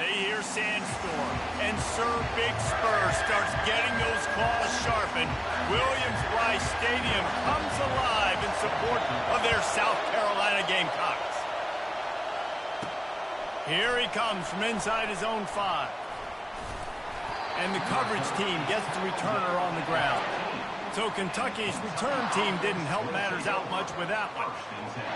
They hear Sandstorm, and Sir Big Spur starts getting those claws sharpened. Williams-Brice Stadium comes alive in support of their South Carolina Gamecocks. Here he comes from inside his own 5. And the coverage team gets the returner on the ground. So Kentucky's return team didn't help matters out much with that one.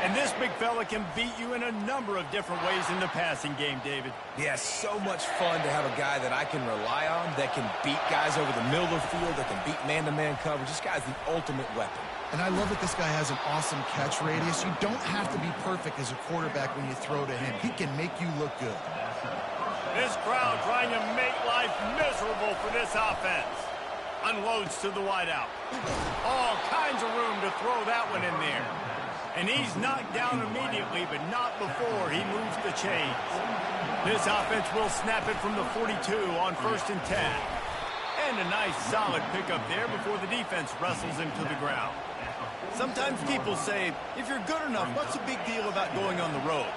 And this big fella can beat you in a number of different ways in the passing game, David. Yeah, so much fun to have a guy that I can rely on, that can beat guys over the middle of the field, that can beat man-to-man coverage. This guy's the ultimate weapon. And I love that this guy has an awesome catch radius. You don't have to be perfect as a quarterback when you throw to him. He can make you look good. This crowd trying to make life miserable for this offense. Unloads to the wideout. All kinds of room to throw that one in there. And he's knocked down immediately, but not before he moves the chains. This offense will snap it from the 42 on 1st and 10. And a nice solid pickup there before the defense wrestles him to the ground. Sometimes people say, if you're good enough, what's the big deal about going on the road?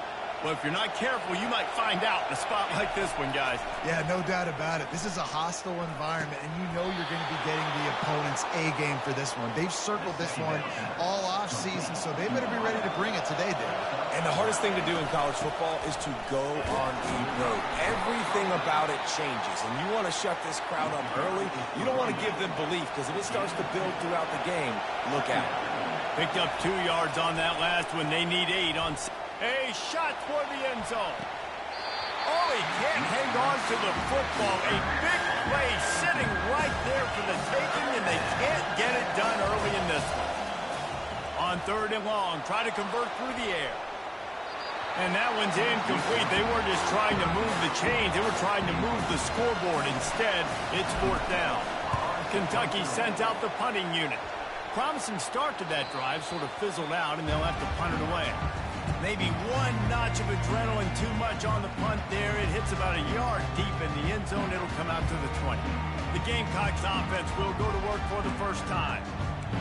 Well, if you're not careful, you might find out in a spot like this one, guys. Yeah, no doubt about it. This is a hostile environment, and you know you're going to be getting the opponent's A game for this one. They've circled this one all off season, so they better be ready to bring it today, Dave. And the hardest thing to do in college football is to go on the road. Everything about it changes, and you want to shut this crowd up early. You don't want to give them belief, because if it starts to build throughout the game, look out. Picked up 2 yards on that last one. They need 8 on... A shot toward the end zone. Oh, he can't hang on to the football. A big play sitting right there for the taking, and they can't get it done early in this one. On 3rd and long, try to convert through the air. And that one's incomplete. They weren't just trying to move the chains. They were trying to move the scoreboard. Instead, it's 4th down. Kentucky sent out the punting unit. Promising start to that drive, sort of fizzled out, and they'll have to punt it away. Maybe 1 notch of adrenaline too much on the punt there. It hits about a yard deep in the end zone. It'll come out to the 20. The Gamecocks offense will go to work for the first time.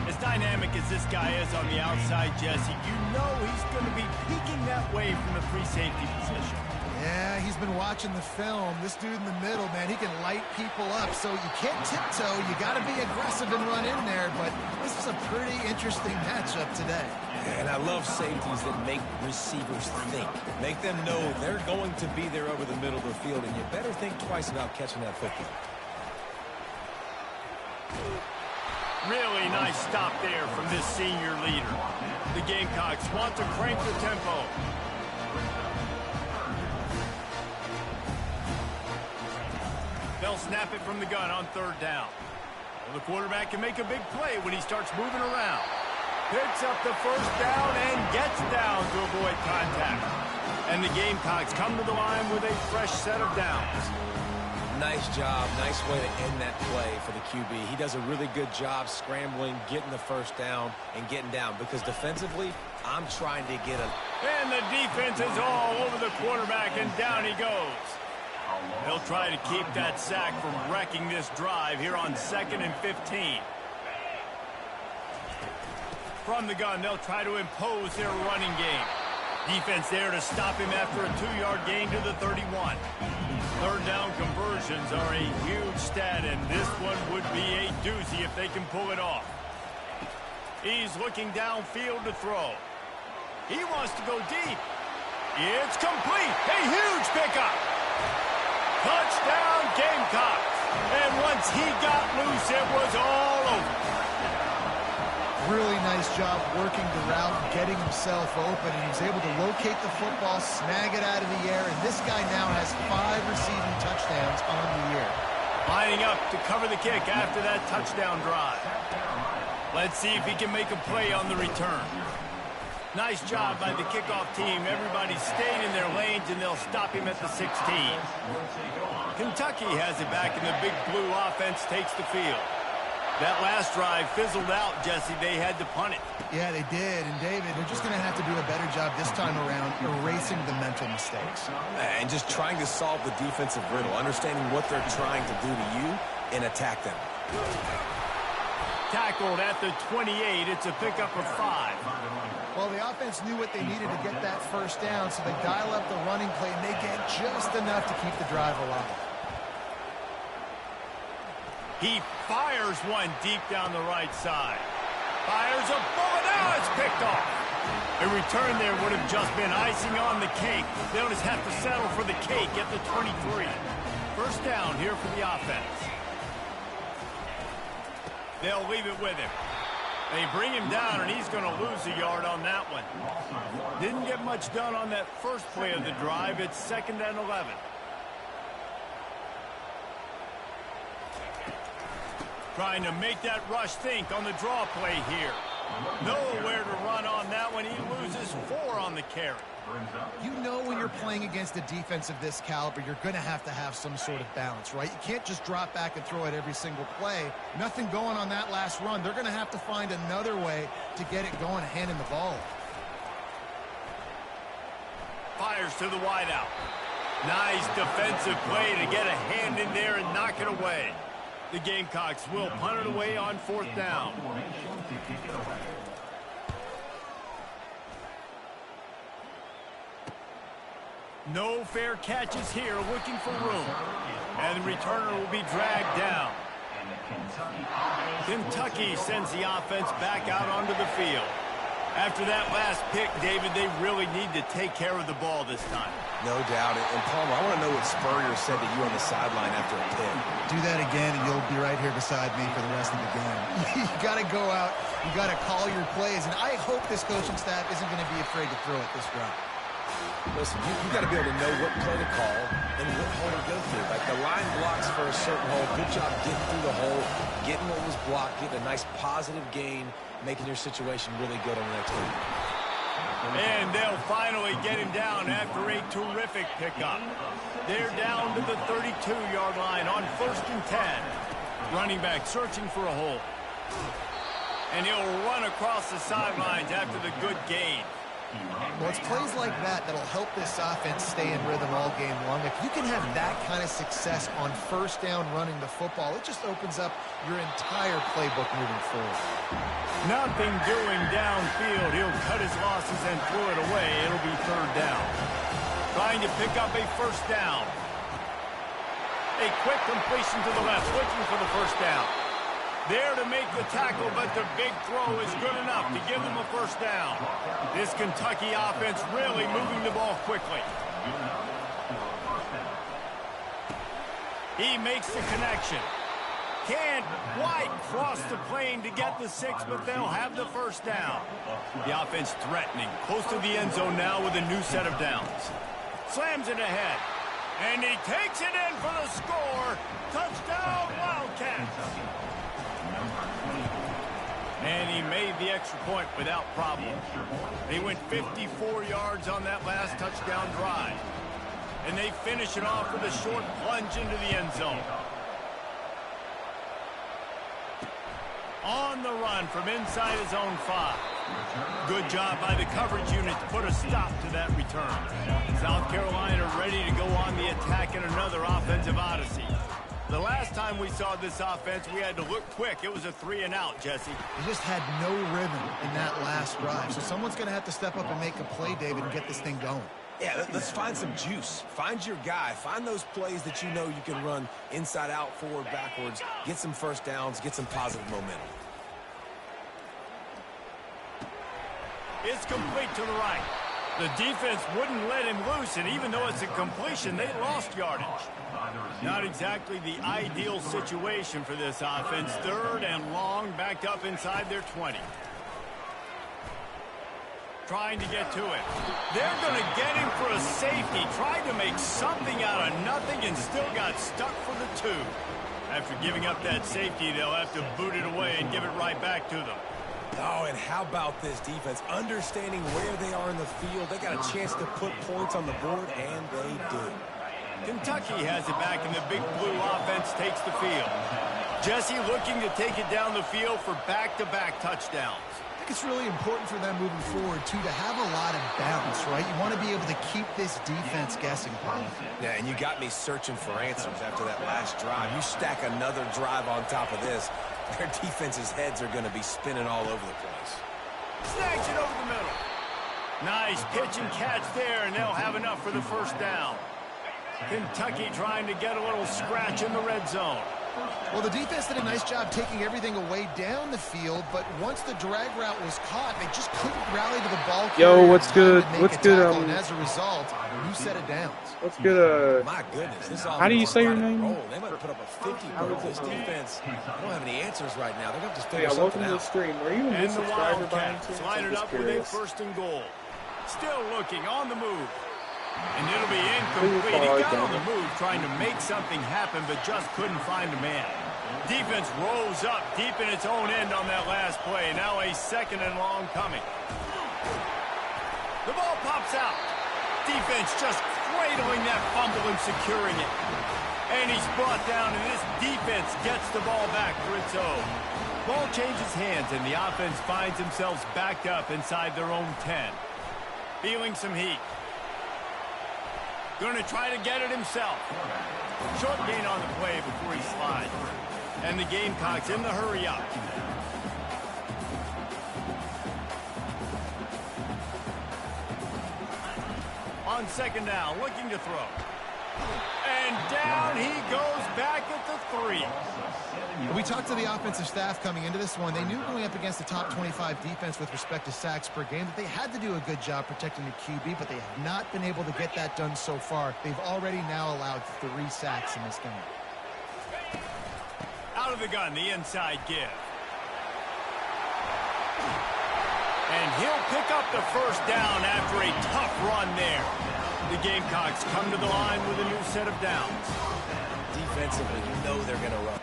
As dynamic as this guy is on the outside, Jesse, you know he's going to be peeking that way from the free safety position. Yeah, he's been watching the film. This dude in the middle, man, he can light people up. So you can't tiptoe. You got to be aggressive and run in there. But this is a pretty interesting matchup today. And I love safeties that make receivers think. Make them know they're going to be there over the middle of the field, and you better think twice about catching that football. Really nice stop there from this senior leader. The Gamecocks want to crank the tempo. They'll snap it from the gun on 3rd down. Well, the quarterback can make a big play when he starts moving around. Picks up the 1st down and gets down to avoid contact. And the Gamecocks come to the line with a fresh set of downs. Nice job. Nice way to end that play for the QB. He does a really good job scrambling, getting the 1st down, and getting down. Because defensively, I'm trying to get him. And the defense is all over the quarterback, and down he goes. They'll try to keep that sack from wrecking this drive here on 2nd and 15. From the gun, they'll try to impose their running game. Defense there to stop him after a 2-yard gain to the 31. 3rd down conversions are a huge stat, and this one would be a doozy if they can pull it off. He's looking downfield to throw. He wants to go deep. It's complete. A huge pickup. Touchdown, Gamecocks. And once he got loose, it was all over. Really nice job working the route, getting himself open, and he's able to locate the football, snag it out of the air, and this guy now has 5 receiving touchdowns on the year. Lining up to cover the kick after that touchdown drive. Let's see if he can make a play on the return. Nice job by the kickoff team. Everybody stayed in their lanes, and they'll stop him at the 16. Kentucky has it back, and the big blue offense takes the field. That last drive fizzled out, Jesse. They had to punt it. Yeah, they did. And, David, they're just going to have to do a better job this time around erasing the mental mistakes. And just trying to solve the defensive riddle, understanding what they're trying to do to you and attack them. Tackled at the 28. It's a pickup of 5. Well, the offense knew what they needed to get that first down, so they dial up the running play, and they get just enough to keep the drive alive. He fires one deep down the right side. Fires a bullet. Now it's picked off. A return there would have just been icing on the cake. They'll just have to settle for the cake at the 23. First down here for the offense. They'll leave it with him. They bring him down, and he's going to lose a yard on that one. Didn't get much done on that first play of the drive. It's 2nd and 11. Trying to make that rush think on the draw play here. Nowhere to run on that one. He loses 4 on the carry. You know when you're playing against a defense of this caliber, you're going to have some sort of balance, right? You can't just drop back and throw it every single play. Nothing going on that last run. They're going to have to find another way to get it going, handing the ball. Fires to the wideout. Nice defensive play to get a hand in there and knock it away. The Gamecocks will punt it away on 4th down. No fair catches here, looking for room. And the returner will be dragged down. Kentucky sends the offense back out onto the field. After that last pick, David, they really need to take care of the ball this time. No doubt. And Palmer, I want to know what Spurrier said to you on the sideline after a pick. Do that again, and you'll be right here beside me for the rest of the game. You got to go out. You got to call your plays, and I hope this coaching staff isn't going to be afraid to throw it this route. Listen, you got to be able to know what play to call and what hole to go through. Like the line blocks for a certain hole. Good job getting through the hole, getting what was blocked, getting a nice positive gain, making your situation really good on the next one. And they'll finally get him down after a terrific pickup. They're down to the 32-yard line on 1st and 10. Running back searching for a hole. And he'll run across the sidelines after the good gain. Well, it's plays like that that'll help this offense stay in rhythm all game long. If you can have that kind of success on 1st down running the football, it just opens up your entire playbook moving forward. Nothing doing downfield. He'll cut his losses and throw it away. It'll be 3rd down. Trying to pick up a 1st down. A quick completion to the left, looking for the 1st down. There to make the tackle, but the big throw is good enough to give them a 1st down. This Kentucky offense really moving the ball quickly. He makes the connection. Can't quite cross the plane to get the 6, but they'll have the 1st down. The offense threatening, close to the end zone now with a new set of downs. Slams it ahead, and he takes it in for the score. Touchdown, Wildcats. And he made the extra point without problem. They went 54 yards on that last touchdown drive. And they finish it off with a short plunge into the end zone. On the run from inside his own 5. Good job by the coverage unit to put a stop to that return. South Carolina ready to go on the attack in another offensive odyssey. The last time we saw this offense, we had to look quick. It was a 3-and-out, Jesse. They just had no rhythm in that last drive. So someone's going to have to step up and make a play, David, and get this thing going. Yeah, let's find some juice. Find your guy. Find those plays that you know you can run inside out, forward, backwards. Get some 1st downs. Get some positive momentum. It's complete to the right. The defense wouldn't let him loose, and even though it's a completion, they lost yardage. Not exactly the ideal situation for this offense. 3rd and long, backed up inside their 20. Trying to get to it. They're going to get him for a safety. Tried to make something out of nothing and still got stuck for the 2. After giving up that safety, they'll have to boot it away and give it right back to them. Oh, and how about this defense? Understanding where they are in the field. They got a chance to put points on the board, and they do. Kentucky has it back, and the big blue offense takes the field. Jesse looking to take it down the field for back-to-back touchdowns. I think it's really important for them moving forward, too, to have a lot of balance, right? You want to be able to keep this defense guessing, Paul. Yeah, and you got me searching for answers after that last drive. You stack another drive on top of this, their defense's heads are going to be spinning all over the place. Snags it over the middle. Nice pitch and catch there, and they'll have enough for the first down. Kentucky trying to get a little scratch in the red zone. Well, the defense did a nice job taking everything away down the field, but once the drag route was caught, they just couldn't rally to the ball. Yo, what's good? What's good? And as a result, new set of downs. What's good? My goodness, this how do you say your name? They might put up a 50 goal. This defense, they don't have any answers right now. They're going to just figure Welcome something to the out. stream. Are you a new And the subscriber by any Wildcats chance? line it up with a first and goal. Still looking on the move. And it'll be incomplete. He got on the move trying to make something happen, but just couldn't find a man. Defense rose up deep in its own end on that last play. Now a second and long coming. The ball pops out. Defense just cradling that fumble and securing it. And he's brought down, and this defense gets the ball back for its own. Ball changes hands, and the offense finds themselves backed up inside their own 10. Feeling some heat. Going to try to get it himself. Short gain on the play before he slides. And the Gamecocks in the hurry up. On second down, looking to throw. And down he goes back at the 3. We talked to the offensive staff coming into this one. They knew going up against the top 25 defense with respect to sacks per game that they had to do a good job protecting the QB, but they have not been able to get that done so far. They've already now allowed 3 sacks in this game. Out of the gun, the inside give. And he'll pick up the first down after a tough run there. The Gamecocks come to the line with a new set of downs. Defensively, you know they're going to run.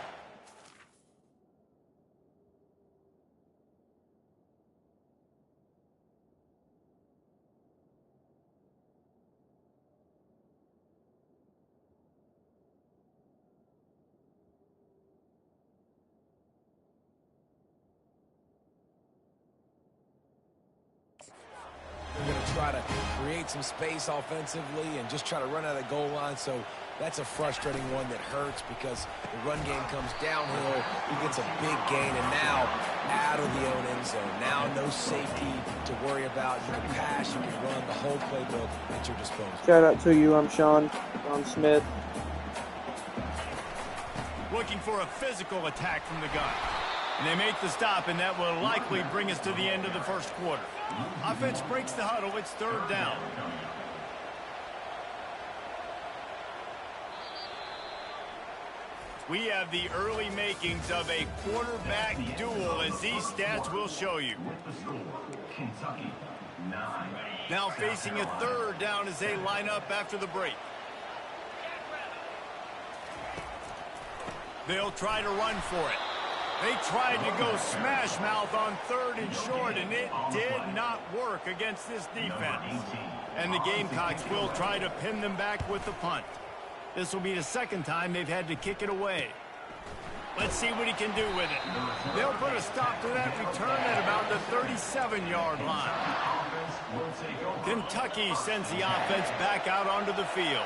They're going to try to create some space offensively and just try to run out of the goal line. So that's a frustrating one that hurts because the run game comes downhill. He gets a big gain, and now out of the own end zone. Now no safety to worry about. You can pass, you can run, the whole playbook at your disposal. Shout out to you. I'm Sean Smith. Looking for a physical attack from the gun. And they make the stop, and that will likely bring us to the end of the first quarter. Offense breaks the huddle. It's third down. We have the early makings of a quarterback duel, as these stats will show you. Now facing a third down as they line up after the break. They'll try to run for it. They tried to go smash mouth on third and short, and it did not work against this defense. And the Gamecocks will try to pin them back with the punt. This will be the second time they've had to kick it away. Let's see what he can do with it. They'll put a stop to that return at about the 37-yard line. Kentucky sends the offense back out onto the field.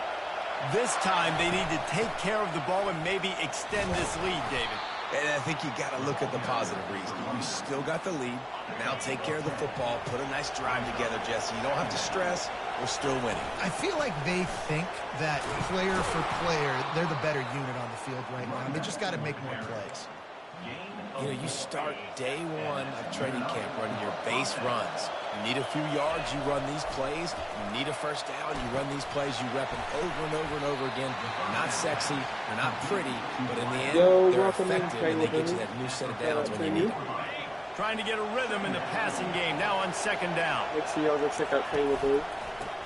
This time they need to take care of the ball and maybe extend this lead, David. And I think you got to look at the positive reason. You still got the lead. Now take care of the football. Put a nice drive together, Jesse. You don't have to stress. We're still winning. I feel like they think that player for player, they're the better unit on the field right now. They just got to make more plays. You know, you start day one of training camp running your base runs. You need a few yards, you run these plays. You need a first down, you run these plays. You rep them over and over and over again. They're not sexy, they're not pretty, but in the end, they're effective, and they get you that new set of downs when you need them. Trying to get a rhythm in the passing game now on second down. Make sure y'all go check out Caleb.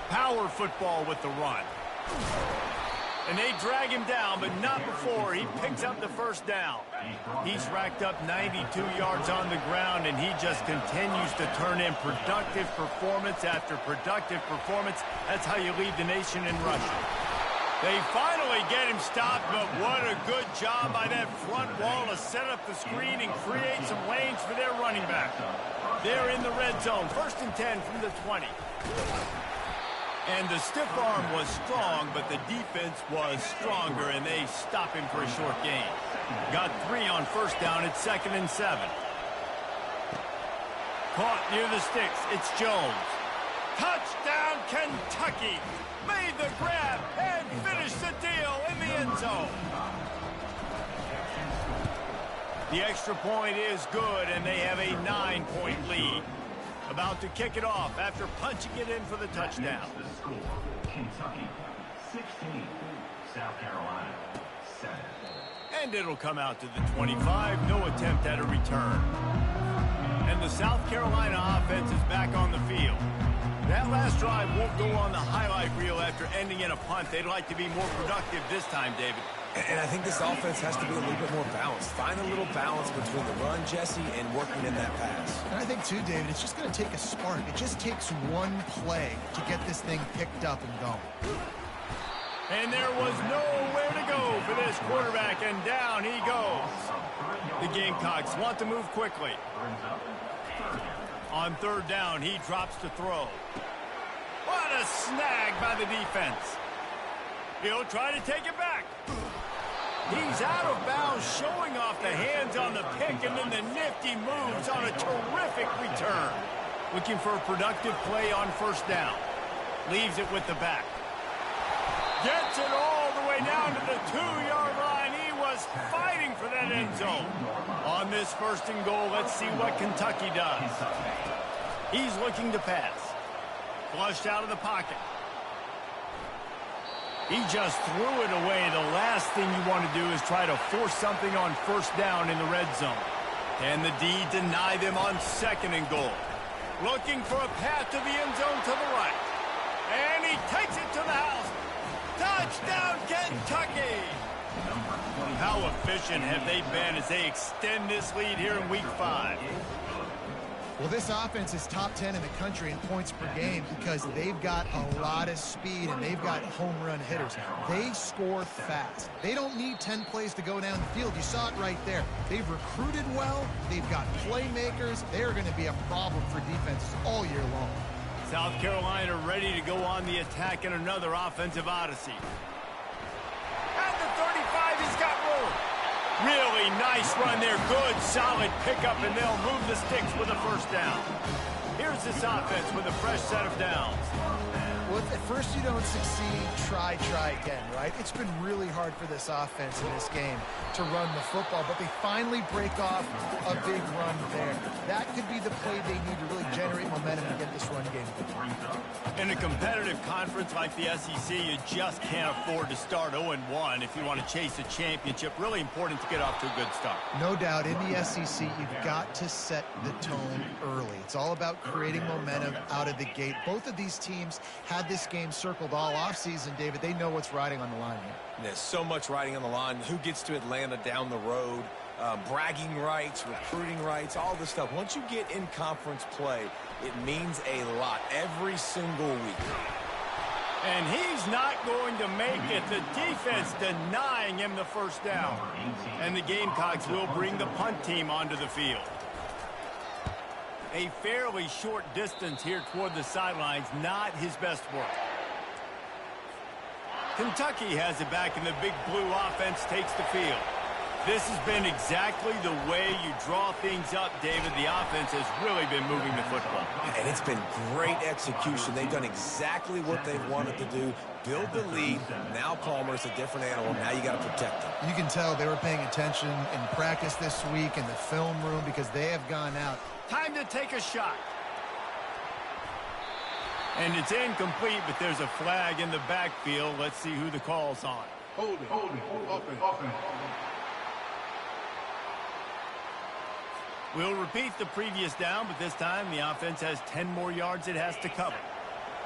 Power football with the run. And they drag him down, but not before he picks up the first down. He's racked up 92 yards on the ground, and he just continues to turn in productive performance after productive performance. That's how you lead the nation in rushing. They finally get him stopped, but what a good job by that front wall to set up the screen and create some lanes for their running back. They're in the red zone, 1st and 10 from the 20. And the stiff arm was strong, but the defense was stronger, and they stop him for a short gain. Got 3 on first down at 2nd and 7. Caught near the sticks. It's Jones. Touchdown, Kentucky. Made the grab and finished the deal in the end zone. The extra point is good, and they have a 9-point lead. About to kick it off after punching it in for the touchdown. The score, Kentucky 16, South Carolina 7. And it'll come out to the 25. No attempt at a return. And the South Carolina offense is back on the field. That last drive won't go on the highlight reel after ending in a punt. They'd like to be more productive this time, David. And I think this offense has to be a little bit more balanced. Find a little balance between the run, Jesse, and working in that pass. And I think, too, David, it's just going to take a spark. It just takes one play to get this thing picked up and going. And there was nowhere to go for this quarterback, and down he goes. The Gamecocks want to move quickly. On third down, he drops to throw. What a snag by the defense. He'll try to take it back. He's out of bounds, showing off the hands on the pick, and then the nifty moves on a terrific return. Looking for a productive play on first down. Leaves it with the back. Gets it all the way down to the 2-yard line. He was fighting for that end zone. On this first and goal, let's see what Kentucky does. He's looking to pass. Flushed out of the pocket. He just threw it away. The last thing you want to do is try to force something on first down in the red zone. And the D deny them on second and goal. Looking for a path to the end zone to the right. And he takes it to the house. Touchdown, Kentucky! How efficient have they been as they extend this lead here in Week 5? Well, this offense is top 10 in the country in points per game because they've got a lot of speed and they've got home run hitters. They score fast. They don't need 10 plays to go down the field. You saw it right there. They've recruited well. They've got playmakers. They're going to be a problem for defenses all year long. South Carolina ready to go on the attack in another offensive odyssey. At the 35, he's got room. Really nice run there. Good, solid pickup, and they'll move the sticks with a first down. Here's this offense with a fresh set of downs. Well, at first you don't succeed, try again, right? It's been really hard for this offense in this game to run the football, but they finally break off a big run there. That could be the play they need to really generate momentum and get this run game going. In a competitive conference like the SEC, you just can't afford to start 0-1 if you want to chase a championship. Really important to get off to a good start. No doubt, in the SEC, you've got to set the tone early. It's all about creating momentum out of the gate. Both of these teams had this game circled all offseason, David. They know what's riding on the line here. There's so much riding on the line. Who gets to Atlanta down the road? Bragging rights, recruiting rights, all this stuff. Once you get in conference play, it means a lot every single week. And he's not going to make it. The defense denying him the first down. And the Gamecocks will bring the punt team onto the field. A fairly short distance here toward the sidelines, not his best work. Kentucky has it back, and the big blue offense takes the field. This has been exactly the way you draw things up, David. The offense has really been moving the football. And it's been great execution. They've done exactly what they've wanted to do. Build the lead. Now Palmer's a different animal. Now you got to protect him. You can tell they were paying attention in practice this week in the film room because they have gone out. Time to take a shot. And it's incomplete, but there's a flag in the backfield. Let's see who the call's on. Hold it. Open. We'll repeat the previous down, but this time the offense has 10 more yards it has to cover.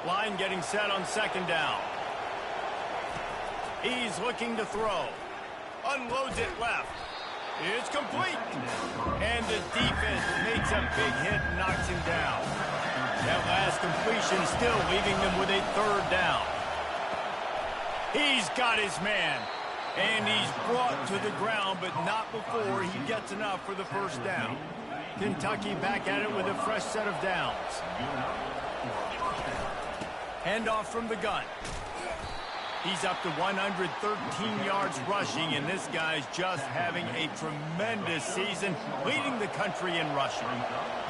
Line getting set on second down. He's looking to throw. Unloads it left. It's complete. And the defense makes a big hit and knocks him down. That last completion still leaving them with a third down. He's got his man. And he's brought to the ground, but not before he gets enough for the first down. Kentucky back at it with a fresh set of downs. Handoff from the gun. He's up to 113 yards rushing, and this guy's just having a tremendous season, leading the country in rushing.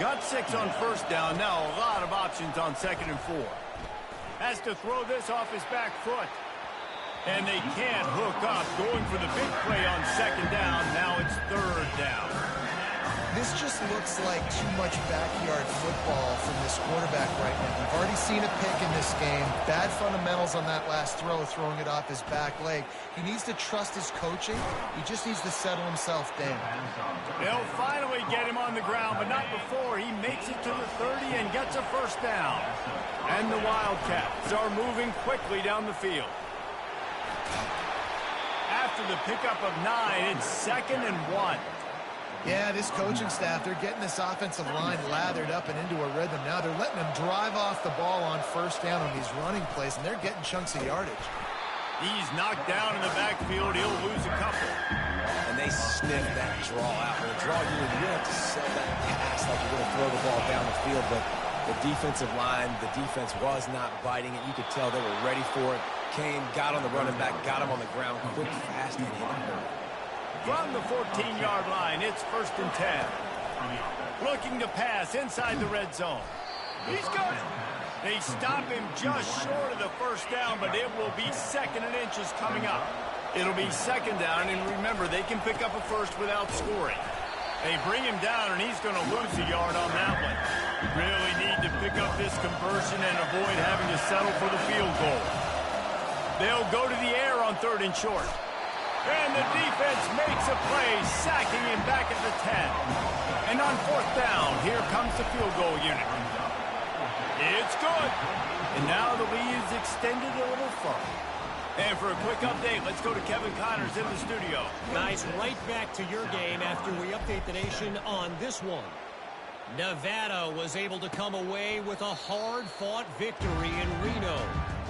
Got 6 on first down. Now a lot of options on 2nd and 4. Has to throw this off his back foot. And they can't hook up. Going for the big play on 2nd down. Now it's 3rd down. This just looks like too much backyard football from this quarterback right now. We've already seen a pick in this game. Bad fundamentals on that last throw, throwing it off his back leg. He needs to trust his coaching. He just needs to settle himself down. They'll finally get him on the ground, but not before he makes it to the 30 and gets a first down. And the Wildcats are moving quickly down the field. After the pickup of 9, it's 2nd and 1. Yeah, this coaching staff, they're getting this offensive line lathered up and into a rhythm. Now they're letting them drive off the ball on first down on these running plays, and they're getting chunks of yardage. He's knocked down in the backfield. He'll lose a couple. And they sniff that draw out. When a draw, you have to sell that pass like you're going to throw the ball down the field, but the defensive line, the defense was not biting it. You could tell they were ready for it. Came, got on the running back, got him on the ground quick, fast, and in a hurry. From the 14-yard line, it's 1st and 10. Looking to pass inside the red zone. He's got it. They stop him just short of the first down, but it will be 2nd and inches coming up. It'll be 2nd down, and remember, they can pick up a first without scoring. They bring him down, and he's going to lose a yard on that one. Really need to pick up this conversion and avoid having to settle for the field goal. They'll go to the air on 3rd and short. And the defense makes a play, sacking him back at the 10. And on 4th down, here comes the field goal unit. It's good. And now the lead is extended a little further. And for a quick update, let's go to Kevin Connors in the studio. Guys, right back to your game after we update the nation on this one. Nevada was able to come away with a hard-fought victory in Reno.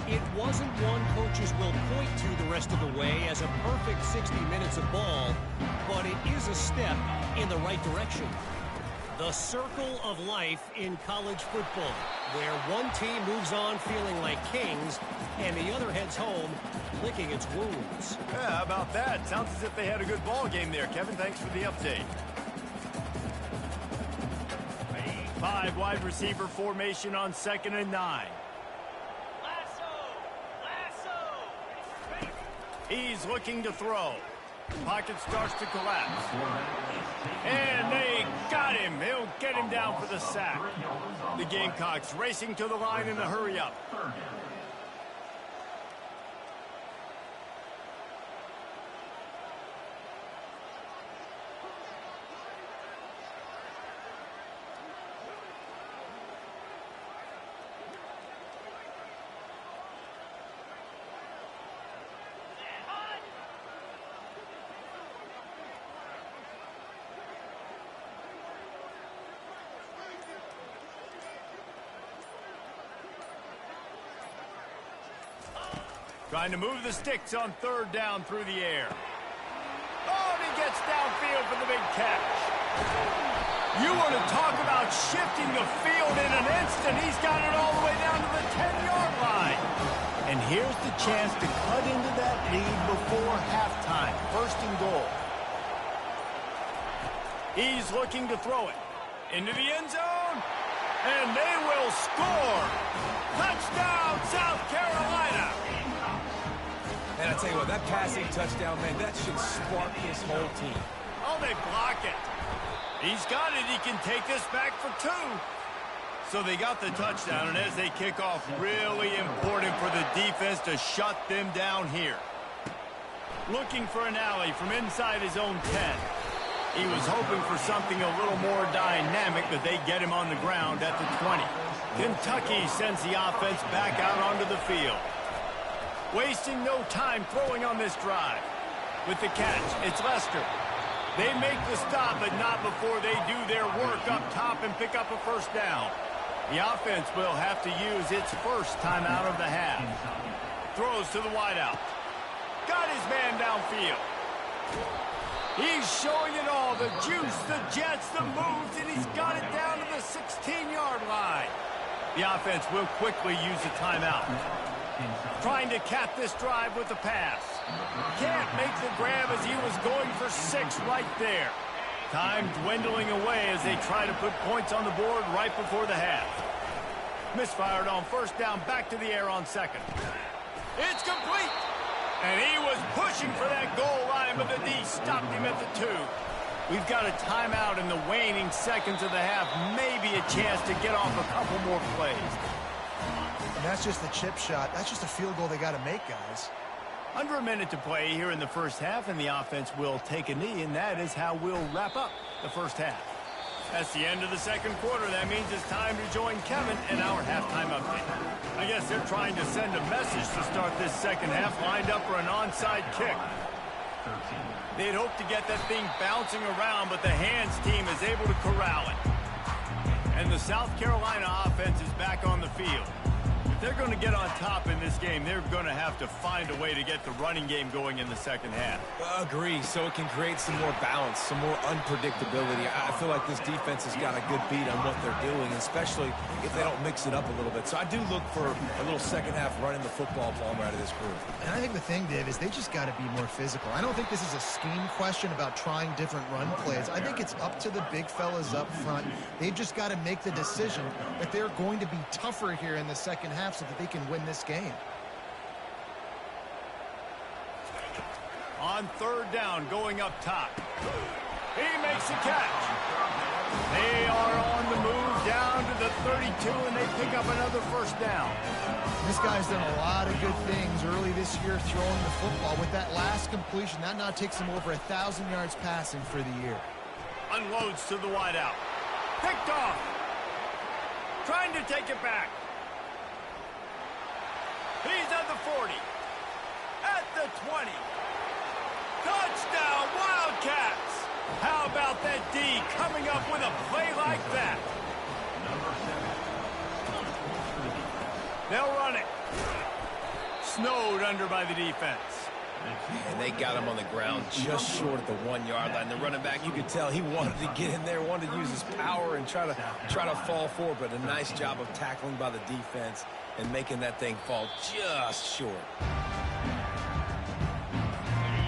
It wasn't one coaches will point to the rest of the way as a perfect 60 minutes of ball, but it is a step in the right direction. The circle of life in college football, where one team moves on feeling like kings and the other heads home licking its wounds. Yeah, how about that? Sounds as if they had a good ball game there. Kevin, thanks for the update. 5 wide receiver formation on 2nd and 9. He's looking to throw. Pocket starts to collapse. And they got him. He'll get him down for the sack. The Gamecocks racing to the line in a hurry up. Trying to move the sticks on 3rd down through the air. Oh, and he gets downfield for the big catch. You want to talk about shifting the field in an instant. He's got it all the way down to the 10-yard line. And here's the chance to cut into that lead before halftime. 1st and goal. He's looking to throw it. Into the end zone. And they will score. Touchdown, South Carolina. And I tell you what, that passing touchdown, man, that should spark this whole team. Oh, they block it. He's got it. He can take this back for 2. So they got the touchdown, and as they kick off, really important for the defense to shut them down here. Looking for an alley from inside his own 10. He was hoping for something a little more dynamic, but they get him on the ground at the 20. Kentucky sends the offense back out onto the field. Wasting no time throwing on this drive. With the catch, it's Lester. They make the stop, but not before they do their work up top and pick up a first down. The offense will have to use its first timeout of the half. Throws to the wideout. Got his man downfield. He's showing it all. The juice, the jets, the moves, and he's got it down to the 16-yard line. The offense will quickly use a timeout. Trying to cap this drive with the pass. Can't make the grab as he was going for 6 right there. Time dwindling away as they try to put points on the board right before the half. Misfired on first down, back to the air on second. It's complete! And he was pushing for that goal line, but the D stopped him at the 2. We've got a timeout in the waning seconds of the half. Maybe a chance to get off a couple more plays. And that's just the chip shot. That's just a field goal they got to make, guys. Under a minute to play here in the first half, and the offense will take a knee, and that is how we'll wrap up the first half. That's the end of the second quarter. That means it's time to join Kevin in our halftime update. I guess they're trying to send a message to start this second half, lined up for an onside kick. They'd hope to get that thing bouncing around, but the hands team is able to corral it. And the South Carolina offense is back on the field. If they're going to get on top in this game, they're going to have to find a way to get the running game going in the second half. Agree, so it can create some more balance, some more unpredictability. I feel like this defense has got a good beat on what they're doing, especially if they don't mix it up a little bit. So I do look for a little second half running the football Palmer out of this group. And I think the thing, Dave, is they just got to be more physical. I don't think this is a scheme question about trying different run plays. I think it's up to the big fellas up front. They've just got to make the decision that they're going to be tougher here in the second half so that they can win this game. On third down, going up top. He makes a catch. They are on the move down to the 32, and they pick up another first down. This guy's done a lot of good things early this year throwing the football. With that last completion, that now takes him over 1,000 yards passing for the year. Unloads to the wideout. Picked off. Trying to take it back. He's at the 40. At the 20. Touchdown, Wildcats! How about that D coming up with a play like that? They'll run it. Snowed under by the defense. And they got him on the ground just short of the 1-yard line. The running back, you could tell he wanted to get in there, wanted to use his power and try to fall forward, but a nice job of tackling by the defense and making that thing fall just short.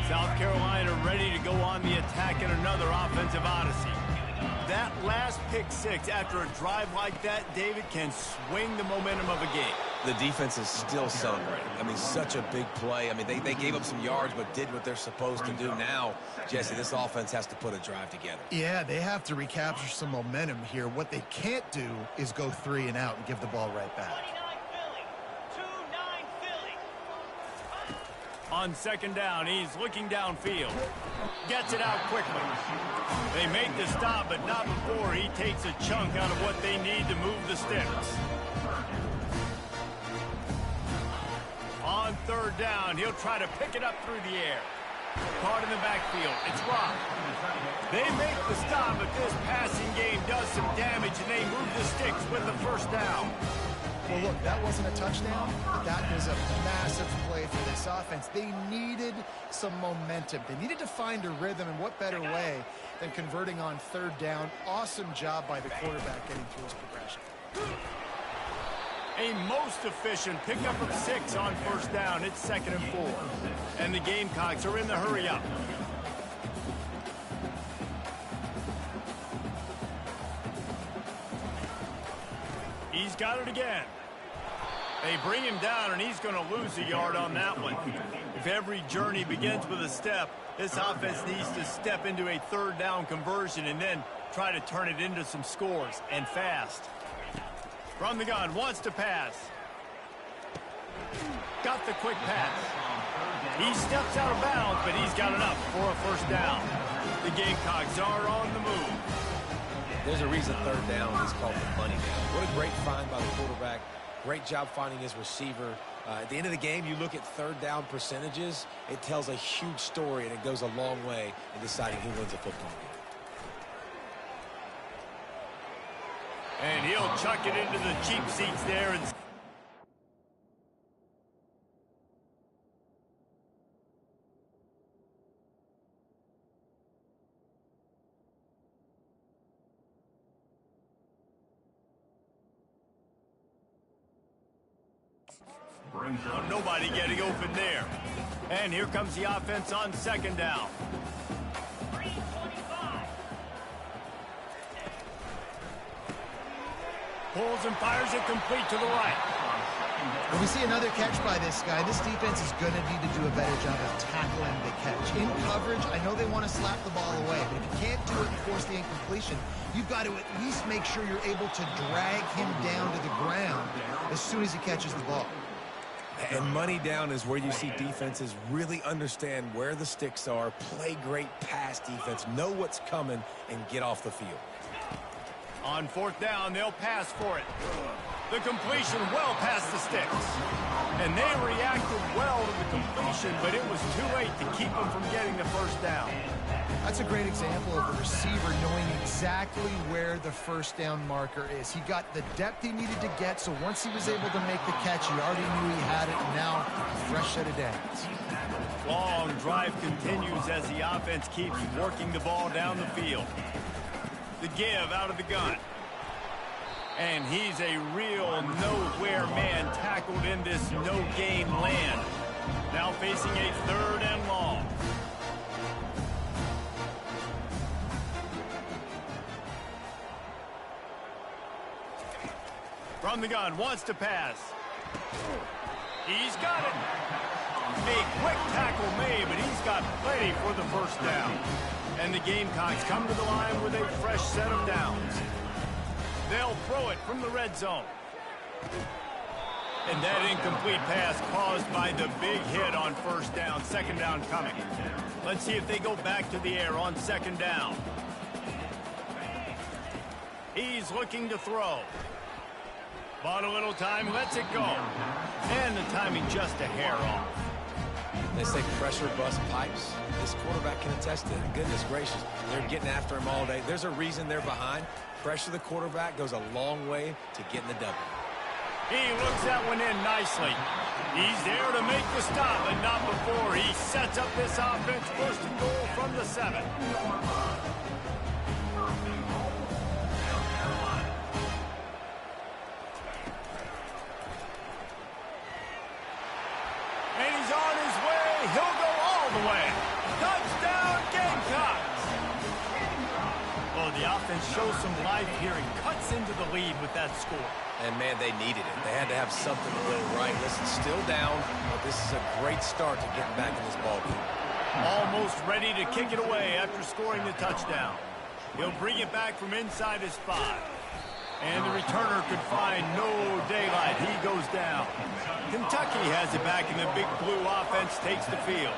South Carolina ready to go on the attack in another offensive odyssey. That last pick six after a drive like that, David, can swing the momentum of a game. The defense is still celebrating. I mean, such a big play. I mean, they gave up some yards but did what they're supposed to do. Now, Jesse, this offense has to put a drive together. Yeah, they have to recapture some momentum here. What they can't do is go 3 and out and give the ball right back. On second down, he's looking downfield. Gets it out quickly. They make the stop, but not before he takes a chunk out of what they need to move the sticks. On third down, he'll try to pick it up through the air. Caught in the backfield. It's Rock. They make the stop, but this passing game does some damage, and they move the sticks with the first down. Well, look, that wasn't a touchdown. That was a massive play for this offense. They needed some momentum. They needed to find a rhythm, and what better way than converting on third down. Awesome job by the quarterback getting through his progression. A most efficient pickup of 6 on first down. It's 2nd and 4. And the Gamecocks are in the hurry up. He's got it again. They bring him down, and he's going to lose a yard on that one. If every journey begins with a step, this offense needs to step into a third down conversion and then try to turn it into some scores, and fast. From the gun, wants to pass. Got the quick pass. He steps out of bounds, but he's got enough for a first down. The Gamecocks are on the move. There's a reason third down is called the money down. What a great find by the quarterback. Great job finding his receiver. At the end of the game, you look at third down percentages. It tells a huge story, and it goes a long way in deciding who wins a football game. And he'll chuck it into the cheap seats there. And Brings up Nobody getting open there. And here comes the offense on second down. Pulls and fires it complete to the right. When we see another catch by this guy, this defense is going to need to do a better job of tackling the catch. In coverage, I know they want to slap the ball away, but if you can't do it and force the incompletion, you've got to at least make sure you're able to drag him down to the ground as soon as he catches the ball. And money down is where you see defenses really understand where the sticks are, play great pass defense, know what's coming, and get off the field. On fourth down, they'll pass for it. The completion well past the sticks. And they reacted well to the completion, but it was too late to keep them from getting the first down. That's a great example of the receiver knowing exactly where the first down marker is. He got the depth he needed to get, so once he was able to make the catch, he already knew he had it, and now a fresh set of downs. Long drive continues as the offense keeps working the ball down the field. The give out of the gun. And he's a real nowhere man tackled in this no-gain land. Now facing a third and long. From the gun, wants to pass. He's got it. A quick tackle made, but he's got plenty for the first down. And the Gamecocks come to the line with a fresh set of downs. They'll throw it from the red zone. And that incomplete pass caused by the big hit on first down. Second down coming. Let's see if they go back to the air on second down. He's looking to throw. Bought a little time, lets it go. And the timing just a hair off. They say pressure bust pipes. This quarterback can attest to it. Goodness gracious, they're getting after him all day. There's a reason they're behind. Pressure the quarterback goes a long way to getting the W. He looks that one in nicely. He's there to make the stop, but not before he sets up this offense. First and goal from the 7. And he's on his way. He'll go all the way. Touchdown, Gamecocks! Well, the offense shows some life here and cuts into the lead with that score. And, man, they needed it. They had to have something to go right. Listen, still down, but this is a great start to getting back in this ballgame. Almost ready to kick it away after scoring the touchdown. He'll bring it back from inside his 5. And the returner could find no daylight. He goes down. Kentucky has it back, and the big blue offense takes the field.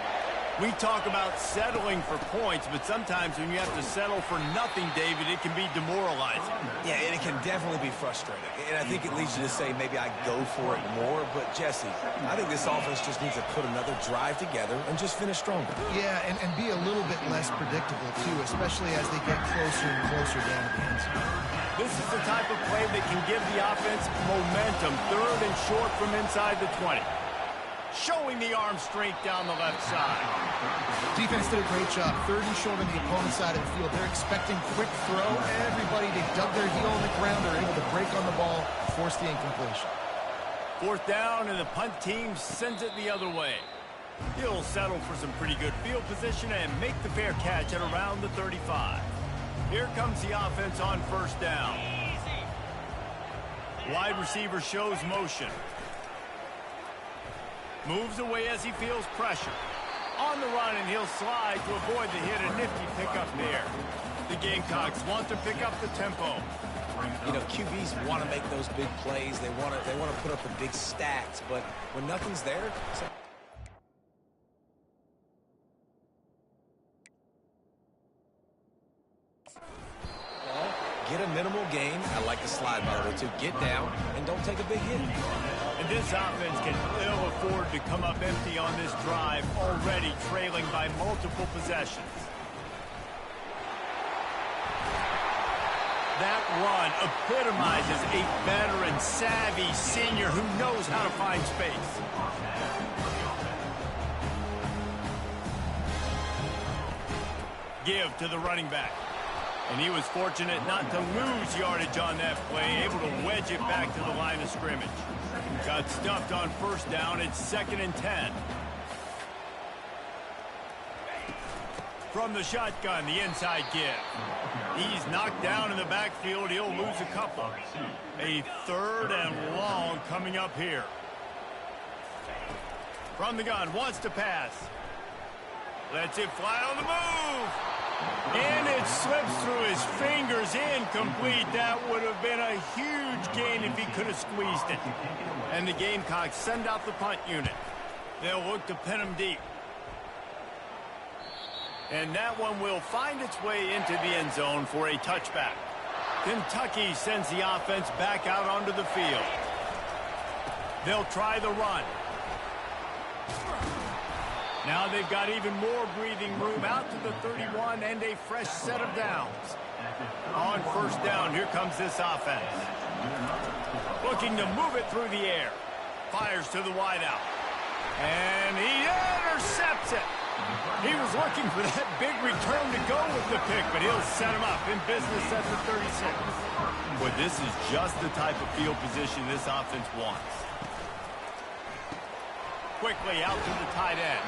We talk about settling for points, but sometimes when you have to settle for nothing, David, it can be demoralizing. Yeah, and it can definitely be frustrating. And I think it leads you to say maybe I go for it more. But, Jesse, I think this offense just needs to put another drive together and just finish stronger. Yeah, and be a little bit less predictable, too, especially as they get closer and closer down to the end zone. This is the type of play that can give the offense momentum. Third and short from inside the 20. Showing the arm strength down the left side. Defense did a great job. Third and short on the opponent's side of the field. They're expecting quick throw. Everybody, they dug their heel on the ground. They're able to break on the ball, force the incompletion. Fourth down, and the punt team sends it the other way. He'll settle for some pretty good field position and make the fair catch at around the 35. Here comes the offense on first down. Wide receiver shows motion. Moves away as he feels pressure. On the run, and he'll slide to avoid the hit. A nifty pickup there. The Gamecocks want to pick up the tempo. You know, QBs want to make those big plays. They want to put up the big stats. But when nothing's there... Get a minimal gain. I like the slide, by the way, too. Get down and don't take a big hit. And this offense can ill afford to come up empty on this drive, already trailing by multiple possessions. That run epitomizes a veteran, savvy senior who knows how to find space. Give to the running back. And he was fortunate not to lose yardage on that play, able to wedge it back to the line of scrimmage. Got stuffed on first down. It's 2nd and 10. From the shotgun, the inside give. He's knocked down in the backfield. He'll lose a couple. A 3rd and long coming up here. From the gun, wants to pass. Lets it fly on the move. And it slips through his fingers, incomplete. That would have been a huge gain if he could have squeezed it. And the Gamecocks send out the punt unit. They'll look to pin him deep. And that one will find its way into the end zone for a touchback. Kentucky sends the offense back out onto the field. They'll try the run. Now they've got even more breathing room out to the 31 and a fresh set of downs. On first down, here comes this offense. Looking to move it through the air. Fires to the wideout. And he intercepts it. He was looking for that big return to go with the pick, but he'll set him up in business at the 36. But this is just the type of field position this offense wants. Quickly out to the tight end.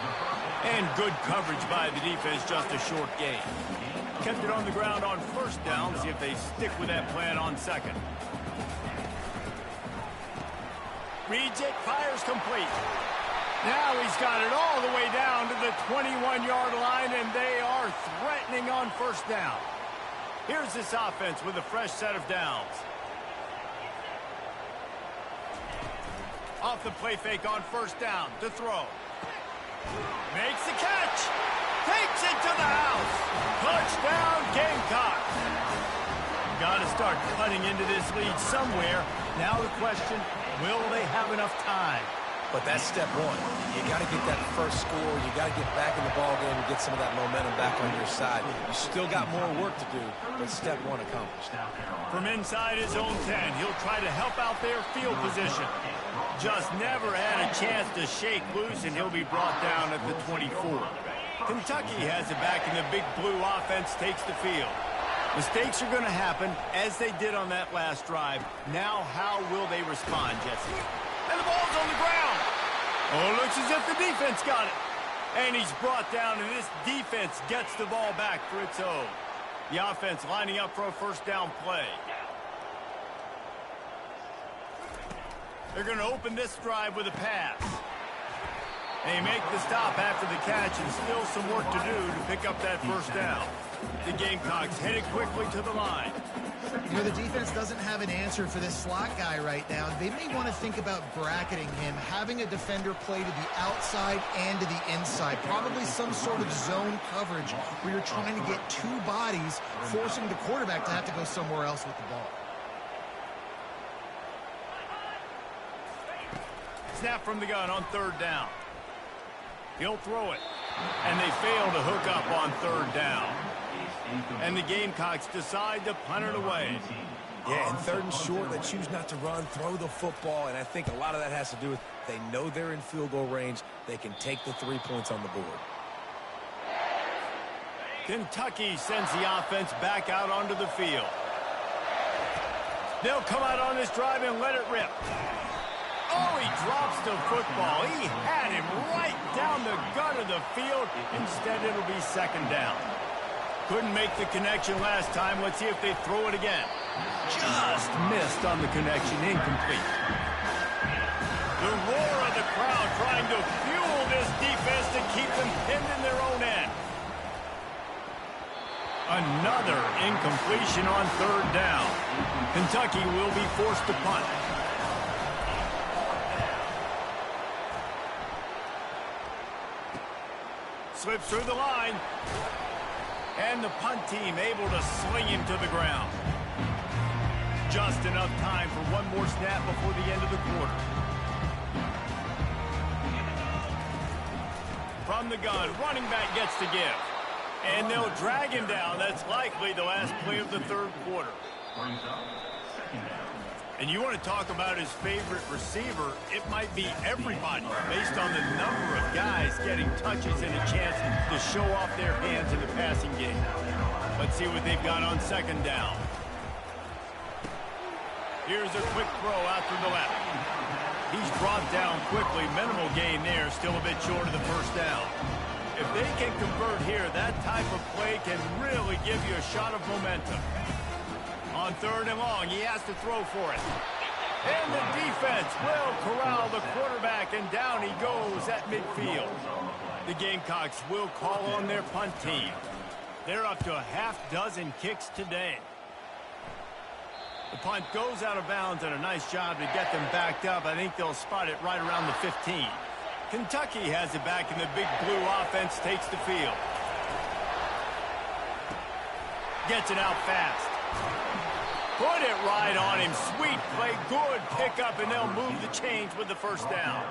And good coverage by the defense, just a short gain. Kept it on the ground on first down. See if they stick with that plan on second. Reads it, fires complete. Now he's got it all the way down to the 21-yard line, and they are threatening on first down. Here's this offense with a fresh set of downs. Off the play fake on first down to throw. Makes the catch. Takes it to the house. Touchdown, Gamecocks. Got to start cutting into this lead somewhere. Now the question, will they have enough time? But that's step one. You got to get that first score. You got to get back in the ball game and get some of that momentum back on your side. You still got more work to do, but step one accomplished. From inside his own 10, he'll try to help out their field position. Just never had a chance to shake loose, and he'll be brought down at the 24. Kentucky has it back, and the big blue offense takes the field. Mistakes are going to happen, as they did on that last drive. Now, how will they respond, Jesse? And the ball's on the ground. Oh, looks as if the defense got it. And he's brought down, and this defense gets the ball back for its own. The offense lining up for a first down play. They're going to open this drive with a pass. They make the stop after the catch, and still some work to do to pick up that first down. The Gamecocks headed quickly to the line. You know, the defense doesn't have an answer for this slot guy right now. They may want to think about bracketing him, having a defender play to the outside and to the inside. Probably some sort of zone coverage where you're trying to get two bodies, forcing the quarterback to have to go somewhere else with the ball. Snap from the gun on third down. He'll throw it. And they fail to hook up on third down. And the Gamecocks decide to punt it away. Yeah, and third and short, they choose not to run, throw the football, and I think a lot of that has to do with they know they're in field goal range. They can take the 3 points on the board. Kentucky sends the offense back out onto the field. They'll come out on this drive and let it rip. Oh, he drops the football. He had him right down the gut of the field. Instead, it'll be second down. Couldn't make the connection last time. Let's see if they throw it again. Just missed on the connection. Incomplete. The roar of the crowd trying to fuel this defense to keep them pinned in their own end. Another incompletion on third down. Kentucky will be forced to punt. Slips through the line. And the punt team able to sling him to the ground. Just enough time for one more snap before the end of the quarter. From the gun, running back gets to give. And they'll drag him down. That's likely the last play of the third quarter. And you want to talk about his favorite receiver, it might be everybody based on the number of guys getting touches and a chance to show off their hands in the passing game. Let's see what they've got on second down. Here's a quick throw out to the left. He's brought down quickly. Minimal gain there, still a bit short of the first down. If they can convert here, that type of play can really give you a shot of momentum. On third and long, he has to throw for it. And the defense will corral the quarterback, and down he goes at midfield. The Gamecocks will call on their punt team. They're up to a half-dozen kicks today. The punt goes out of bounds, and a nice job to get them backed up. I think they'll spot it right around the 15. Kentucky has it back, and the big blue offense takes the field. Gets it out fast. Put it right on him. Sweet play. Good pickup, and they'll move the chains with the first down.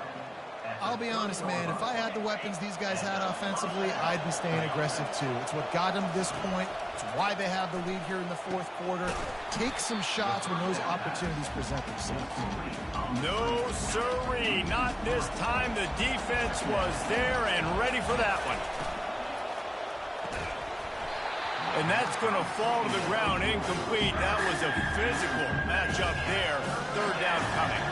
I'll be honest, man. If I had the weapons these guys had offensively, I'd be staying aggressive, too. It's what got them to this point. It's why they have the lead here in the fourth quarter. Take some shots when those opportunities present themselves. No, sirree. Not this time. The defense was there and ready for that one. And that's going to fall to the ground incomplete. That was a physical matchup there. Third down coming.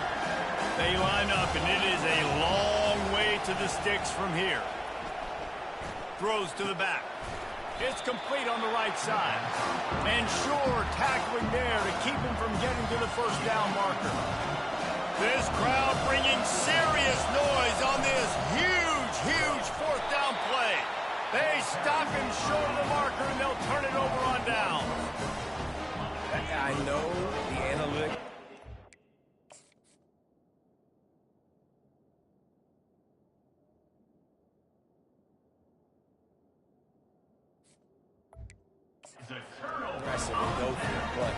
They line up, and it is a long way to the sticks from here. Throws to the back. It's complete on the right side. And sure, tackling there to keep him from getting to the first down marker. This crowd bringing serious noise on this huge fourth down play. They stop him short of the marker, and they'll turn it over on down. I know the analytics. Aggressive and go for it, but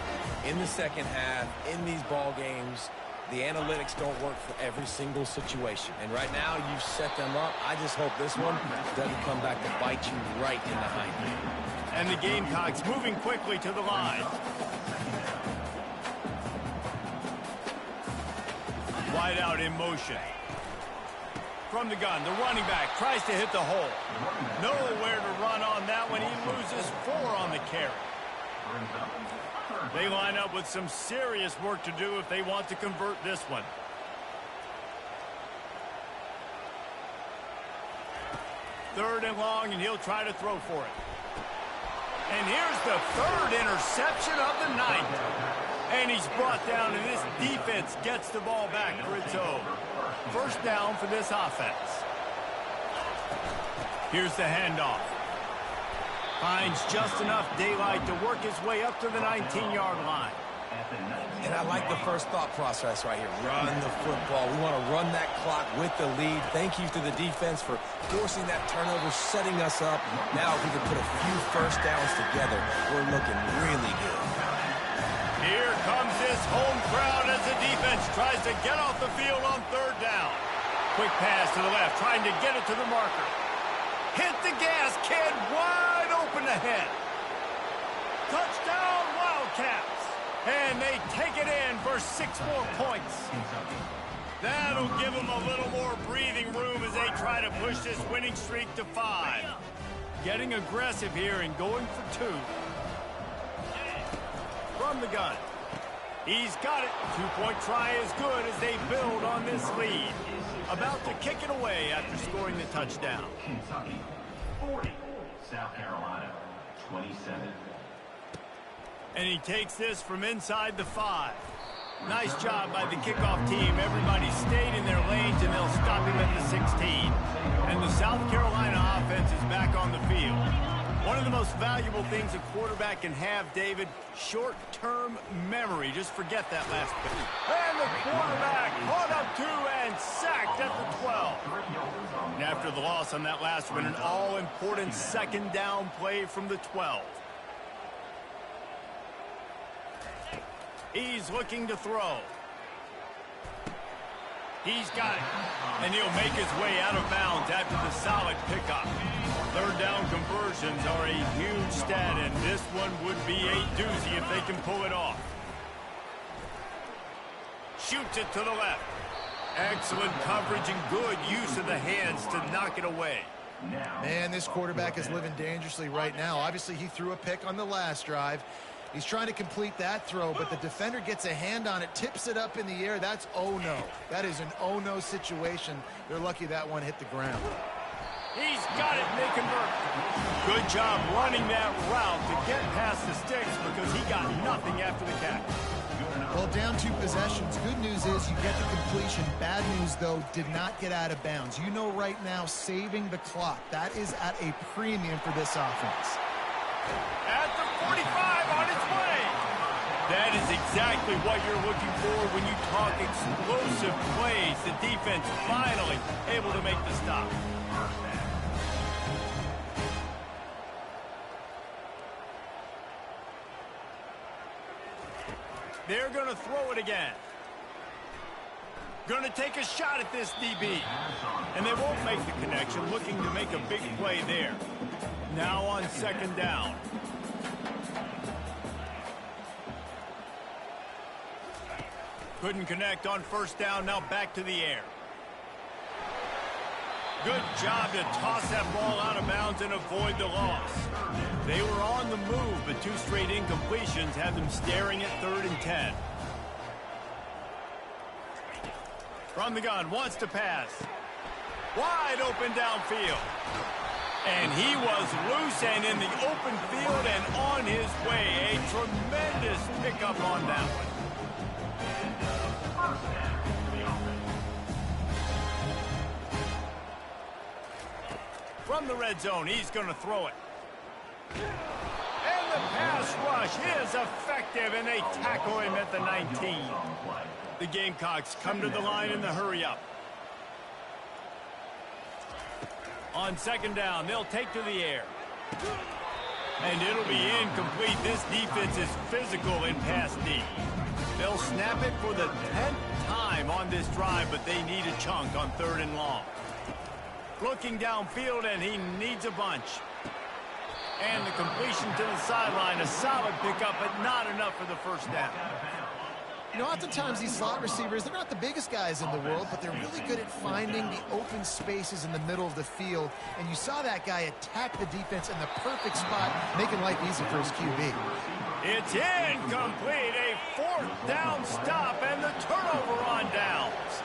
in the second half, in these ball games, the analytics don't work for every single situation. And right now, you've set them up. I just hope this one doesn't come back to bite you right in the hind end. And the Gamecocks moving quickly to the line. Wide out in motion. From the gun, the running back tries to hit the hole. Nowhere to run on that one. He loses 4 on the carry. They line up with some serious work to do if they want to convert this one. Third and long, and he'll try to throw for it. And here's the third interception of the night. And he's brought down, and this defense gets the ball back for its own. First down for this offense. Here's the handoff. Finds just enough daylight to work his way up to the 19-yard line. And I like the first thought process right here. Run the football. We want to run that clock with the lead. Thank you to the defense for forcing that turnover, setting us up. Now if we can put a few first downs together, we're looking really good. Here comes this home crowd as the defense tries to get off the field on third down. Quick pass to the left, trying to get it to the marker. Hit the gas, kid, wide open ahead. Touchdown, Wildcats. And they take it in for 6 more points. That'll give them a little more breathing room as they try to push this winning streak to 5. Getting aggressive here and going for 2. From the gun. He's got it. 2-point try is good as they build on this lead. About to kick it away after scoring the touchdown. Kentucky 40, South Carolina 27. And he takes this from inside the 5. Nice job by the kickoff team. Everybody stayed in their lanes, and they'll stop him at the 16. And the South Carolina offense is back on the field. One of the most valuable things a quarterback can have, David, short-term memory. Just forget that last bit. And the quarterback caught up 2 and sacked at the 12. And after the loss on that last one, an all-important second down play from the 12. He's looking to throw. He's got it. And he'll make his way out of bounds after the solid pickup. Third down conversions are a huge stat, and this one would be a doozy if they can pull it off. Shoots it to the left. Excellent coverage and good use of the hands to knock it away. Man, this quarterback is living dangerously right now. Obviously, he threw a pick on the last drive. He's trying to complete that throw, but the defender gets a hand on it, tips it up in the air. That's oh-no. That is an oh-no situation. They're lucky that one hit the ground. He's got it, and they convert. Good job running that route to get past the sticks because he got nothing after the catch. Well, down 2 possessions. Good news is you get the completion. Bad news, though, did not get out of bounds. You know right now, saving the clock. That is at a premium for this offense. At the 45 on its way. That is exactly what you're looking for when you talk explosive plays. The defense finally able to make the stop. They're going to throw it again. Going to take a shot at this DB. And they won't make the connection, looking to make a big play there. Now on second down. Couldn't connect on first down, now back to the air. Good job to toss that ball out of bounds and avoid the loss. They were on the move, but 2 straight incompletions had them staring at 3rd and 10. From the gun, wants to pass. Wide open downfield. And he was loose and in the open field and on his way. A tremendous pickup on that one. From the red zone, he's going to throw it. And the pass rush is effective, and they tackle him at the 19. The Gamecocks come to the line in the hurry-up. On second down, they'll take to the air. And it'll be incomplete. This defense is physical in pass D. They'll snap it for the 10th time on this drive, but they need a chunk on 3rd and long. Looking downfield, and he needs a bunch. And the completion to the sideline, a solid pickup, but not enough for the first down. You know, oftentimes these slot receivers, they're not the biggest guys in the world, but they're really good at finding the open spaces in the middle of the field. And you saw that guy attack the defense in the perfect spot, making life easy for his QB. It's incomplete. A 4th down stop, and the turnover on downs.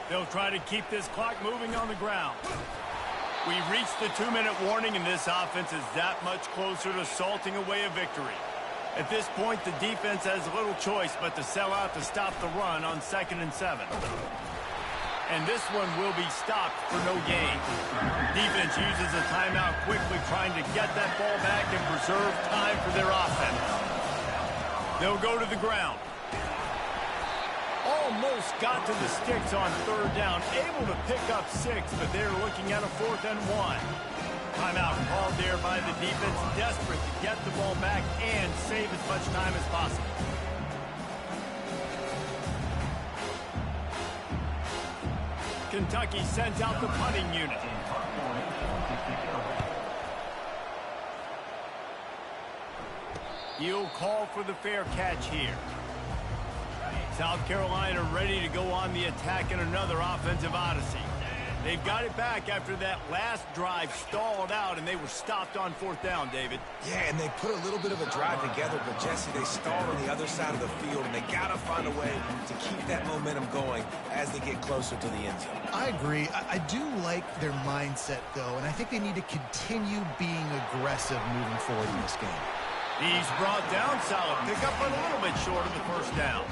They'll try to keep this clock moving on the ground. We reached the 2-minute warning, and this offense is that much closer to salting away a victory. At this point, the defense has little choice but to sell out to stop the run on 2nd and 7. And this one will be stopped for no gain. Defense uses a timeout quickly, trying to get that ball back and preserve time for their offense. They'll go to the ground. Almost got to the sticks on 3rd down, able to pick up 6, but they're looking at a 4th and 1. Timeout called there by the defense, desperate to get the ball back and save as much time as possible. Kentucky sends out the punting unit. He'll call for the fair catch here. South Carolina ready to go on the attack in another offensive odyssey. They've got it back after that last drive stalled out, and they were stopped on 4th down, David. Yeah, and they put a little bit of a drive together, but, Jesse, they stalled on the other side of the field, and they got to find a way to keep that momentum going as they get closer to the end zone. I agree. I do like their mindset, though, and I think they need to continue being aggressive moving forward in this game. He's brought down, solid pickup, but a little bit short of the first down.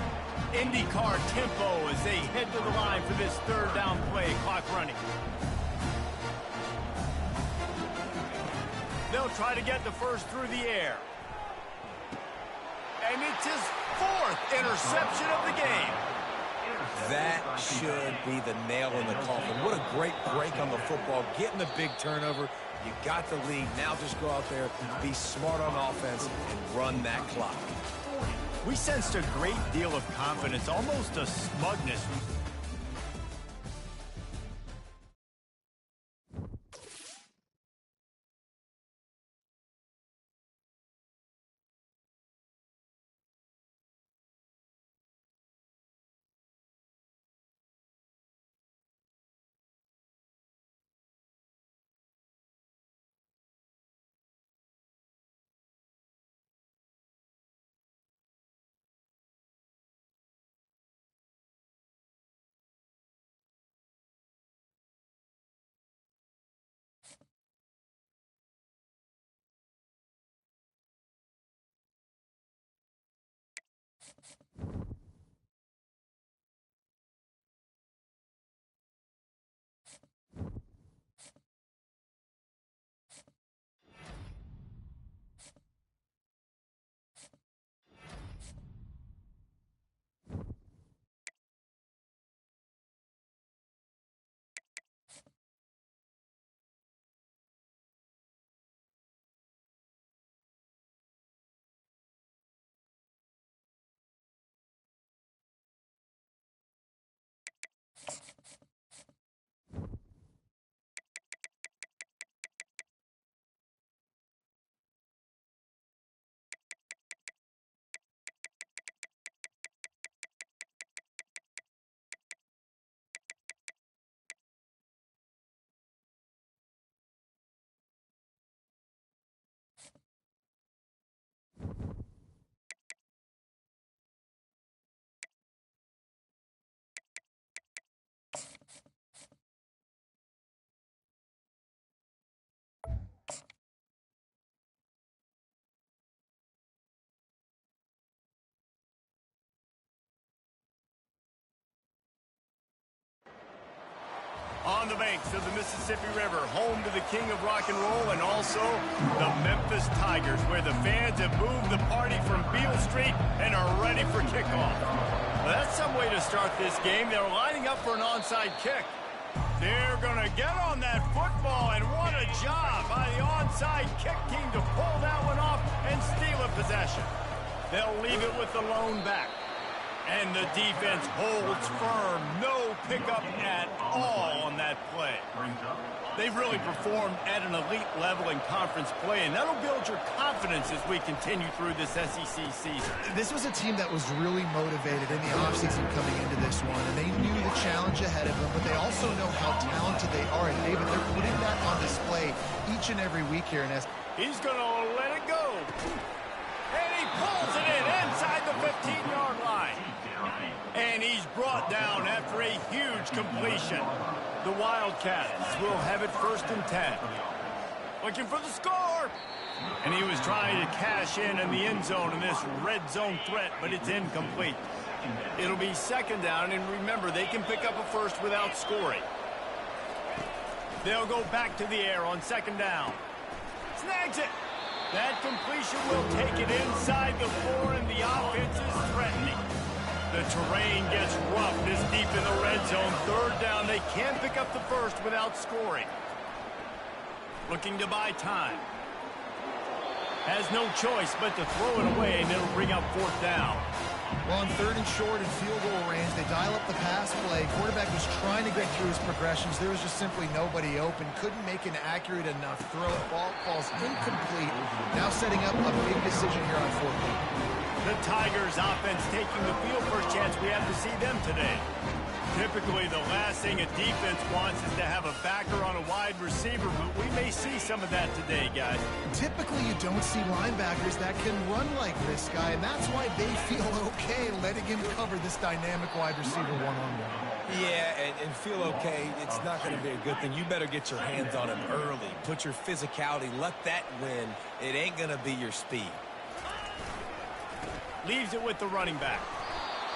IndyCar tempo as they head to the line for this 3rd down play, clock running. They'll try to get the first through the air. And it's his 4th interception of the game. That should be the nail in the coffin. What a great break on the football, getting the big turnover. You got the lead. Now just go out there, be smart on offense, and run that clock. We sensed a great deal of confidence, almost a smugness. On the banks of the Mississippi River, home to the king of rock and roll and also the Memphis Tigers, where the fans have moved the party from Beale Street and are ready for kickoff. Well, that's some way to start this game. They're lining up for an onside kick. They're going to get on that football, and what a job by the onside kick team to pull that one off and steal a possession. They'll leave it with the lone back. And the defense holds firm. No pickup at all on that play. They've really performed at an elite level in conference play, and that'll build your confidence as we continue through this SEC season. This was a team that was really motivated in the offseason coming into this one, and they knew the challenge ahead of them, but they also know how talented they are. And David, they're putting that on display each and every week here in SEC. He's going to let it go. And he pulls it in inside the 15-yard line. And he's brought down after a huge completion. The Wildcats will have it 1st and 10. Looking for the score. And he was trying to cash in the end zone in this red zone threat, but it's incomplete. It'll be 2nd down, and remember, they can pick up a first without scoring. They'll go back to the air on 2nd down. Snags it. That completion will take it inside the 4, and the offense is threatening. The terrain gets rough this deep in the red zone. 3rd down, they can't pick up the first without scoring. Looking to buy time. Has no choice but to throw it away, and it'll bring up 4th down. Well, on 3rd and short and field goal range, they dial up the pass play. Quarterback was trying to get through his progressions. There was just simply nobody open. Couldn't make an accurate enough throw. Ball falls incomplete. Now setting up a big decision here on 4th down. The Tigers offense taking the field. First chance we have to see them today. Typically, the last thing a defense wants is to have a backer on a wide receiver, but we may see some of that today, guys. Typically, you don't see linebackers that can run like this guy, and that's why they feel okay letting him cover this dynamic wide receiver one-on-one. Yeah, and feel okay, it's not going to be a good thing. You better get your hands on him early. Put your physicality, let that win. It ain't going to be your speed. Leaves it with the running back.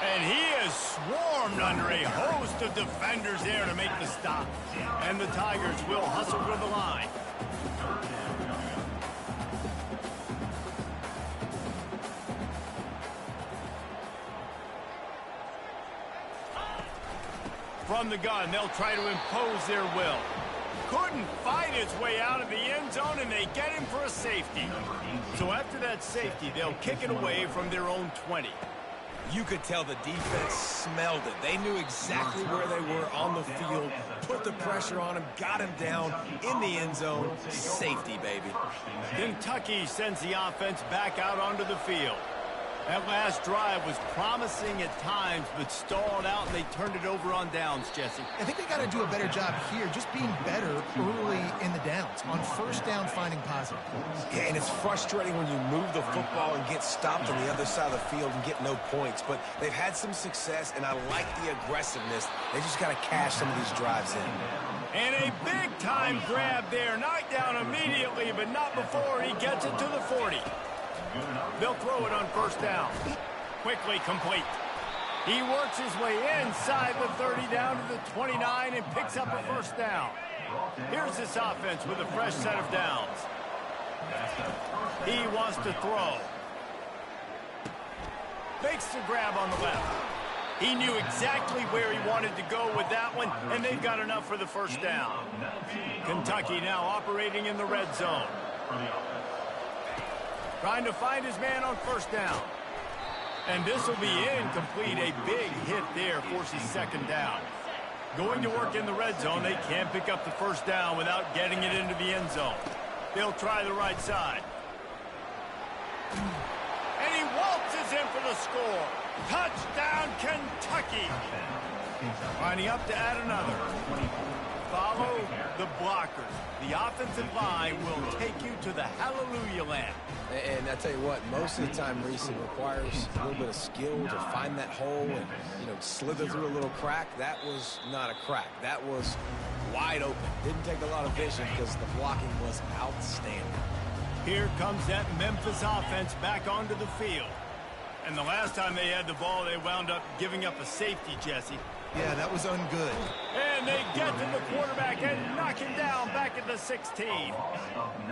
And he is swarmed under a host of defenders there to make the stop. And the Tigers will hustle for the line. From the gun, they'll try to impose their will. Couldn't fight his way out of the end zone, and they get him for a safety. So after that safety, they'll kick it away from their own 20. You could tell the defense smelled it. They knew exactly where they were on the field, put the pressure on him, got him down in the end zone. Safety, baby. Kentucky sends the offense back out onto the field. That last drive was promising at times, but stalled out, and they turned it over on downs, Jesse. I think they got to do a better job here, just being better early in the downs. On 1st down, finding positive plays. Yeah, and it's frustrating when you move the football and get stopped on the other side of the field and get no points. But they've had some success, and I like the aggressiveness. They just got to cash some of these drives in. And a big-time grab there. Knocked down immediately, but not before he gets it to the 40. They'll throw it on 1st down. Quickly complete. He works his way inside the 30 down to the 29 and picks up a 1st down. Here's this offense with a fresh set of downs. He wants to throw. Makes the grab on the left. He knew exactly where he wanted to go with that one, and they've got enough for the 1st down. Kentucky now operating in the red zone. Trying to find his man on 1st down. And this will be incomplete. A big hit there forces 2nd down. Going to work in the red zone. They can't pick up the 1st down without getting it into the end zone. They'll try the right side. And he waltzes in for the score. Touchdown, Kentucky. Lining up to add another. Follow the blockers. The offensive line will take you to the hallelujah land. And I tell you what, most of the time, Reese, it requires a little bit of skill to find that hole and, slither through a little crack. That was not a crack. That was wide open. Didn't take a lot of vision because the blocking was outstanding. Here comes that Memphis offense back onto the field. And the last time they had the ball, they wound up giving up a safety, Jesse. Yeah, that was ungood. And they get to the quarterback and knock him down back at the 16.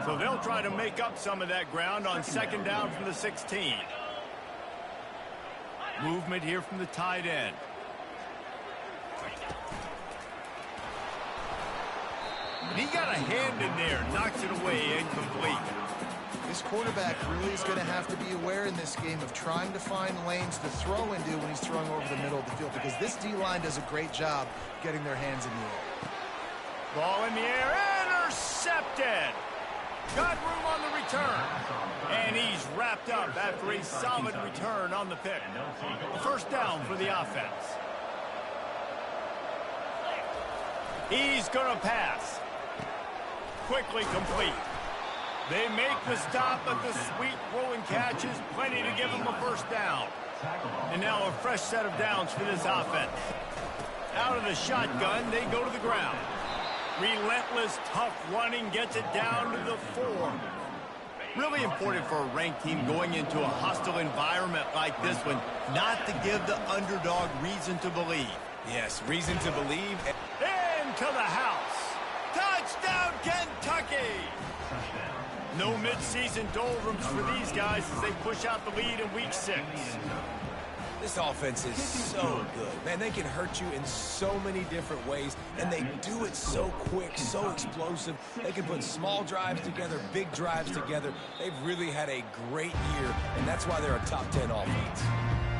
So they'll try to make up some of that ground on second down from the 16. Movement here from the tight end. And he got a hand in there, knocks it away, incomplete. This quarterback really is going to have to be aware in this game of trying to find lanes to throw into when he's throwing over the middle of the field, because this D-line does a great job getting their hands in the air. Ball in the air, intercepted. Got room on the return. And he's wrapped up after a solid return on the pick. A first down for the offense. He's going to pass. Quickly complete. They make the stop, but the sweet rolling catch is plenty to give them a first down. And now a fresh set of downs for this offense. Out of the shotgun, they go to the ground. Relentless, tough running gets it down to the 4. Really important for a ranked team going into a hostile environment like this one, not to give the underdog reason to believe. Yes, reason to believe. Into the house. Touchdown, Kentucky! No midseason doldrums for these guys as they push out the lead in week 6. This offense is so good. Man, they can hurt you in so many different ways, and they do it so quick, so explosive. They can put small drives together, big drives together. They've really had a great year, and that's why they're a top 10 offense.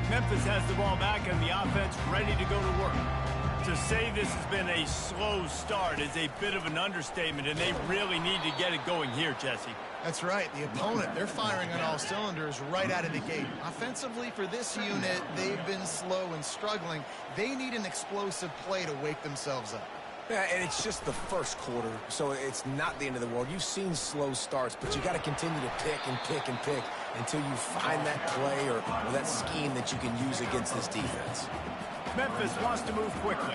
Memphis has the ball back and the offense ready to go to work. To say this has been a slow start is a bit of an understatement, and they really need to get it going here, Jesse. That's right. The opponent, they're firing on all cylinders right out of the gate. Offensively, for this unit, they've been slow and struggling. They need an explosive play to wake themselves up. Yeah, and it's just the first quarter, so it's not the end of the world. You've seen slow starts, but you got to continue to pick and pick and pick until you find that play or that scheme that you can use against this defense. Memphis wants to move quickly.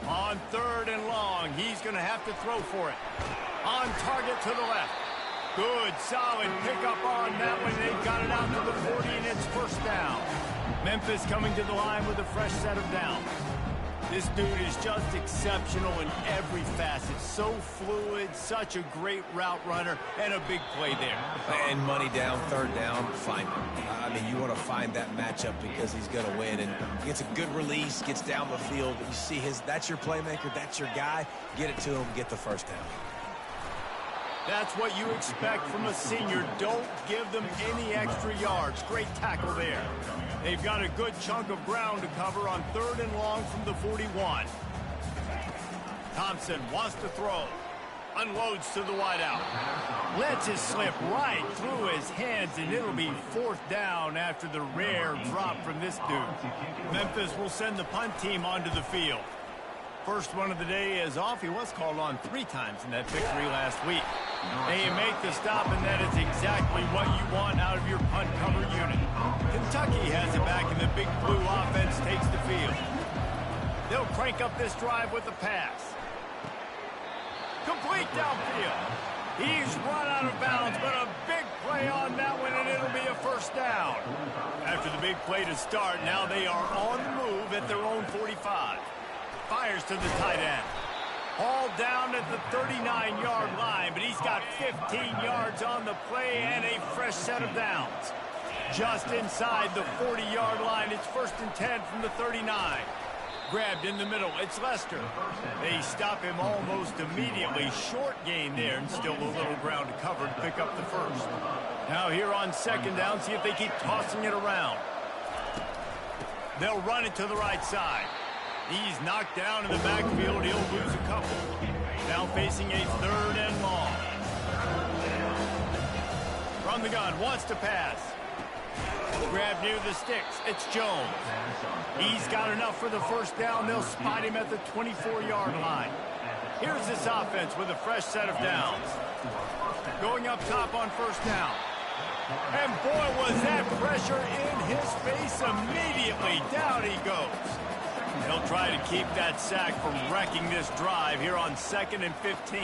On third and long, he's going to have to throw for it. On target to the left. Good, solid pickup on that one. They've got it out to the 40, and it's first down. Memphis coming to the line with a fresh set of downs. This dude is just exceptional in every facet. So fluid, such a great route runner, and a big play there. And money down, third down, find him. I mean, you want to find that matchup because he's going to win. And gets a good release, gets down the field. You see that's your playmaker, that's your guy. Get it to him, get the first down. That's what you expect from a senior. Don't give them any extra yards. Great tackle there. They've got a good chunk of ground to cover on third and long from the 41. Thompson wants to throw. Unloads to the wideout. Lets it slip right through his hands, and it'll be fourth down after the rare drop from this dude. Memphis will send the punt team onto the field. First one of the day is off. He was called on 3 times in that victory last week. They make the stop, and that is exactly what you want out of your punt cover unit. Kentucky has it back, and the big blue offense takes the field. They'll crank up this drive with a pass. Complete downfield. He's run out of bounds, but a big play on that one, and it'll be a first down. After the big play to start, now they are on the move at their own 45. Fires to the tight end. All down at the 39-yard line, but he's got 15 yards on the play and a fresh set of downs. Just inside the 40-yard line, it's first and 10 from the 39. Grabbed in the middle, it's Lester. They stop him almost immediately. Short gain there, and still a little ground to cover to pick up the first. Now here on second down, see if they keep tossing it around. They'll run it to the right side. He's knocked down in the backfield. He'll lose a couple. Now facing a third and long. From the gun, wants to pass. Grab near the sticks. It's Jones. He's got enough for the first down. They'll spot him at the 24-yard line. Here's this offense with a fresh set of downs. Going up top on first down. And boy, was that pressure in his face immediately. Down he goes. They'll try to keep that sack from wrecking this drive here on 2nd and 15.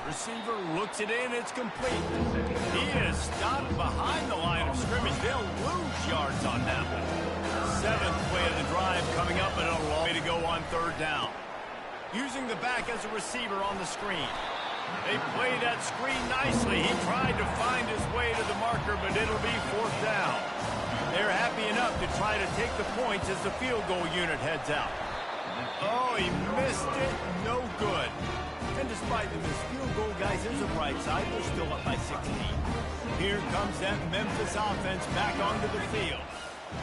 Receiver looks it in. It's complete. He is stopped behind the line of scrimmage. They'll lose yards on that one. 7th play of the drive coming up, and a long way to go on 3rd down. Using the back as a receiver on the screen. They play that screen nicely. He tried to find his way to the marker, but it'll be 4th down. They're happy enough to try to take the points as the field goal unit heads out. Oh, he missed it. No good. And despite the missed field goal, guys, there's a bright side. They're still up by 16. Here comes that Memphis offense back onto the field.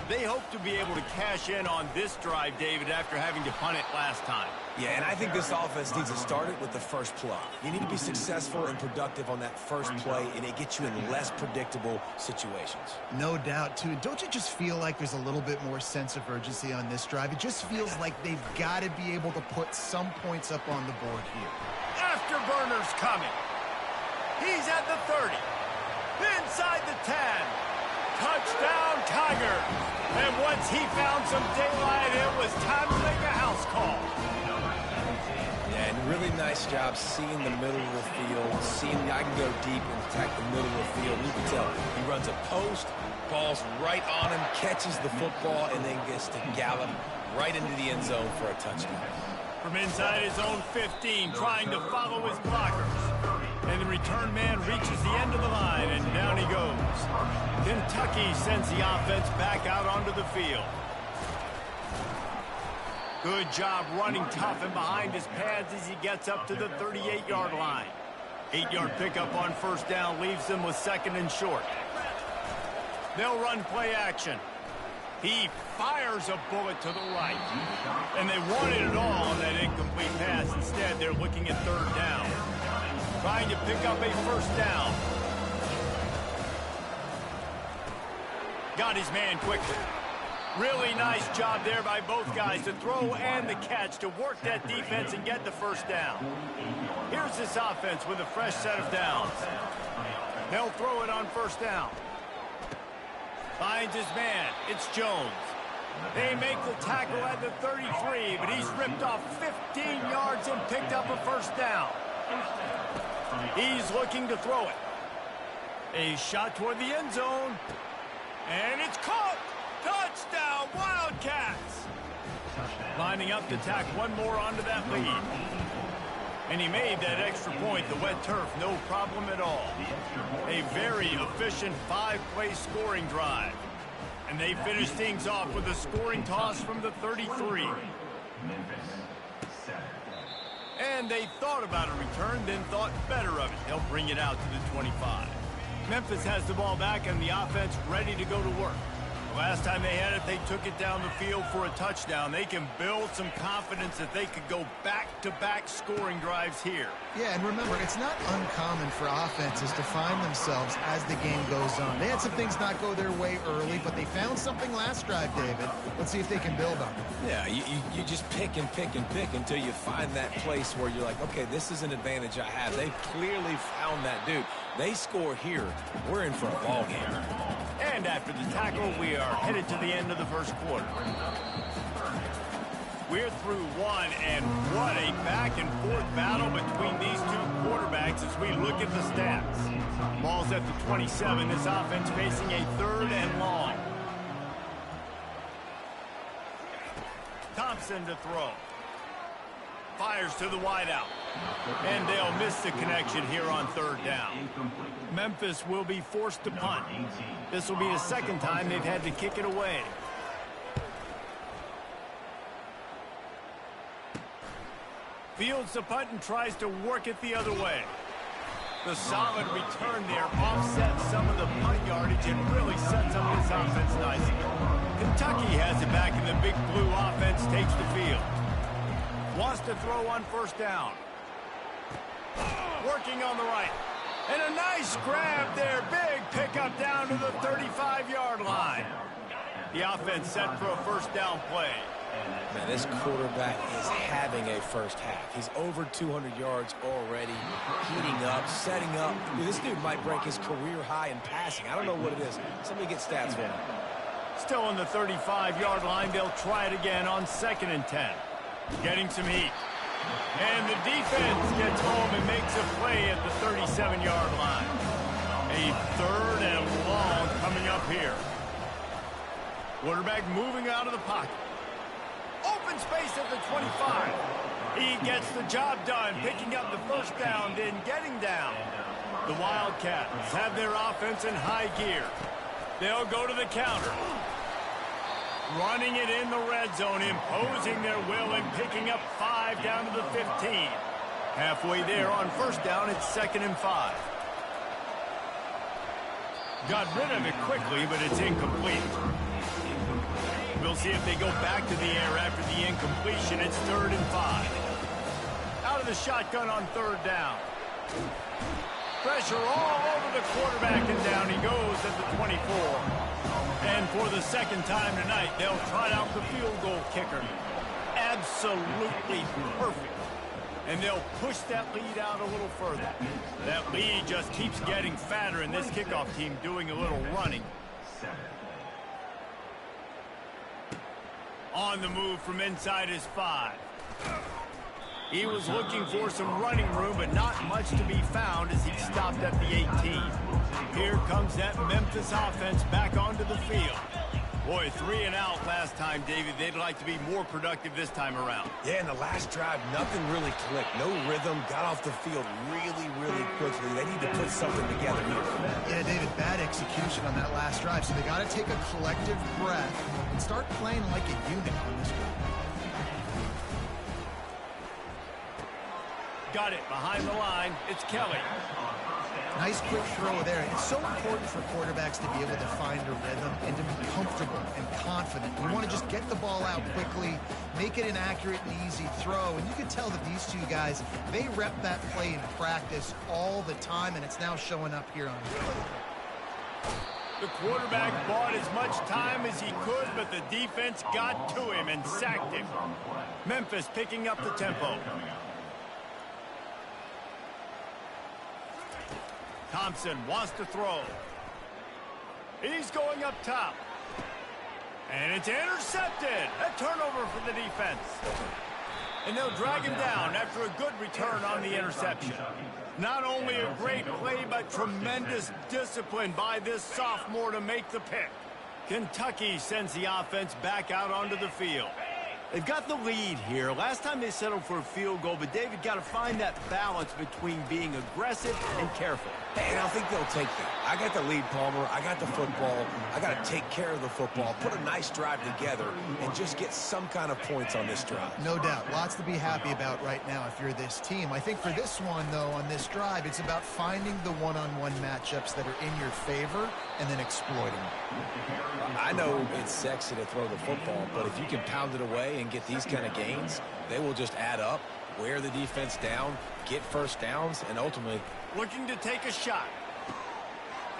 They hope to be able to cash in on this drive, David, after having to punt it last time. Yeah, and I think this offense needs to start it with the first play. You need to be successful and productive on that first play, and it gets you in less predictable situations. No doubt, too. Don't you just feel like there's a little bit more sense of urgency on this drive? It just feels like they've got to be able to put some points up on the board here. Afterburner's coming. He's at the 30. Inside the 10. Touchdown, Tiger. And once he found some daylight, it was time to make a house call. Yeah, and really nice job seeing the middle of the field, seeing I can go deep and attack the middle of the field. You can tell he runs a post, ball's right on him, catches the football, and then gets to gallop right into the end zone for a touchdown. From inside his own 15, trying to follow his blockers. And the return man reaches the end of the line, and down he goes. Kentucky sends the offense back out onto the field. Good job running tough and behind his pads as he gets up to the 38-yard line. 8-yard pickup on 1st down leaves them with 2nd and short. They'll run play action. He fires a bullet to the right. And they wanted it all on that incomplete pass. Instead, they're looking at 3rd down. Trying to pick up a 1st down. Got his man quickly. Really nice job there by both guys to throw and the catch to work that defense and get the 1st down. Here's this offense with a fresh set of downs. They'll throw it on 1st down. Finds his man. It's Jones. They make the tackle at the 33, but he's ripped off 15 yards and picked up a 1st down. He's looking to throw it. A shot toward the end zone. And it's caught. Touchdown, Wildcats. Lining up to tack one more onto that lead. And he made that extra point, the wet turf, no problem at all. A very efficient 5-play scoring drive. And they finish things off with a scoring toss from the 33. And they thought about a return, then thought better of it. They'll bring it out to the 25. Memphis has the ball back and the offense ready to go to work. Last time they had it, they took it down the field for a touchdown. They can build some confidence that they could go back-to-back scoring drives here. Yeah, and remember, it's not uncommon for offenses to find themselves as the game goes on. They had some things not go their way early, but they found something last drive, David. Let's see if they can build on it. Yeah, you just pick and pick and pick until you find that place where you're like, okay, this is an advantage I have. They clearly found that dude. They score here. We're in for a ball game. And after the tackle, we are headed to the end of the 1st quarter. We're through one, and what a back-and-forth battle between these two quarterbacks as we look at the stats. Ball's at the 27. This offense facing a 3rd and long. Thompson to throw. Fires to the wideout. And they'll miss the connection here on 3rd down. Memphis will be forced to punt. This will be the 2nd time they've had to kick it away. Fields the punt and tries to work it the other way. The solid return there offsets some of the punt yardage and really sets up this offense nicely. Kentucky has it back, and the big blue offense takes the field. Wants to throw on 1st down. Working on the right. And a nice grab there. Big pickup down to the 35-yard line. The offense set for a 1st down play. Man, this quarterback is having a first half. He's over 200 yards already, heating up, setting up. Dude, this dude might break his career high in passing. I don't know what it is. Somebody get stats for him. Still on the 35-yard line. They'll try it again on 2nd and 10. Getting some heat. And the defense gets home and makes a play at the 37-yard line. A 3rd and long coming up here. Quarterback moving out of the pocket. Open space at the 25. He gets the job done, picking up the first down, then getting down. The Wildcats have their offense in high gear. They'll go to the counter. Running it in the red zone, imposing their will and picking up 5 down to the 15. Halfway there on first down, it's 2nd and 5. Got rid of it quickly, but it's incomplete. We'll see if they go back to the air after the incompletion. It's 3rd and 5. Out of the shotgun on 3rd down. Pressure all over the quarterback, and down he goes at the 24. And for the 2nd time tonight, they'll trot out the field goal kicker. Absolutely perfect. And they'll push that lead out a little further. That lead just keeps getting fatter, and this kickoff team doing a little running. On the move from inside his 5. He was looking for some running room, but not much to be found as he stopped at the 18. Here comes that Memphis offense back onto the field. Boy, 3 and out last time, David. They'd like to be more productive this time around. Yeah, in the last drive, nothing really clicked. No rhythm, got off the field really quickly. They need to put something together here. Yeah, David, bad execution on that last drive, so they got to take a collective breath and start playing like a unit on this drive. Got it behind the line. It's Kelly. Nice quick throw there. It's so important for quarterbacks to be able to find a rhythm and to be comfortable and confident. You want to just get the ball out quickly, make it an accurate and easy throw. And you can tell that these two guys, they rep that play in practice all the time, and it's now showing up here on film. The quarterback bought as much time as he could, but the defense got to him and sacked him. Memphis picking up the tempo. Thompson wants to throw. He's going up top. And it's intercepted. A turnover for the defense. And they'll drag him down after a good return on the interception. Not only a great play, but tremendous discipline by this sophomore to make the pick. Kentucky sends the offense back out onto the field. They've got the lead here. Last time they settled for a field goal, but David got to find that balance between being aggressive and careful. And I think they'll take that. I got the lead, Palmer. I got the football. I got to take care of the football, put a nice drive together, and just get some kind of points on this drive. No doubt. Lots to be happy about right now if you're this team. I think for this one, though, on this drive, it's about finding the one-on-one matchups that are in your favor and then exploiting them. I know it's sexy to throw the football, but if you can pound it away and get these kind of gains, they will just add up, wear the defense down, get first downs, and ultimately looking to take a shot.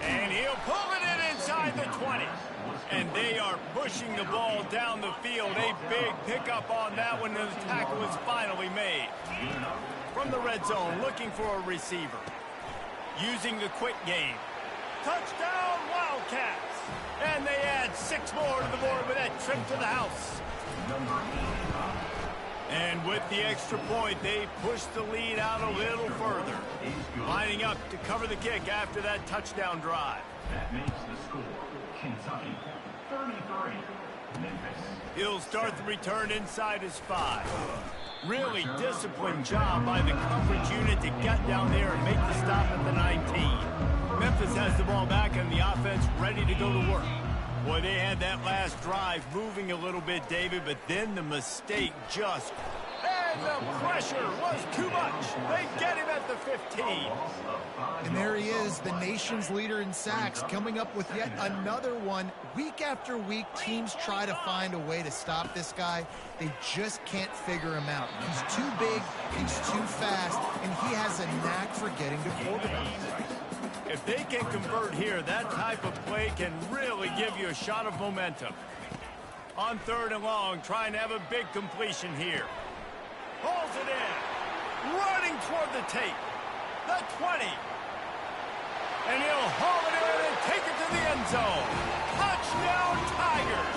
And he'll pull it in inside the 20. And they are pushing the ball down the field. A big pickup on that one, and the tackle is finally made. From the red zone, looking for a receiver. Using the quick game. Touchdown, Wildcats! And they add 6 more to the board with that trip to the house. And with the extra point, they push the lead out a little further. Lining up to cover the kick after that touchdown drive. That makes the score Kentucky 33, Memphis. He'll start the return inside his 5. Really disciplined job by the coverage unit to get down there and make the stop at the 19. Memphis has the ball back and the offense ready to go to work. Boy, they had that last drive moving a little bit, David, but then the mistake just... And the pressure was too much. They get him at the 15. And there he is, the nation's leader in sacks, coming up with yet another one. Week after week, teams try to find a way to stop this guy. They just can't figure him out. He's too big, he's too fast, and he has a knack for getting to quarterbacks. If they can convert here, that type of play can really give you a shot of momentum. On 3rd and long, trying to have a big completion here. Pulls it in. Running toward the tape. The 20. And he'll haul it in and take it to the end zone. Touchdown, Tigers!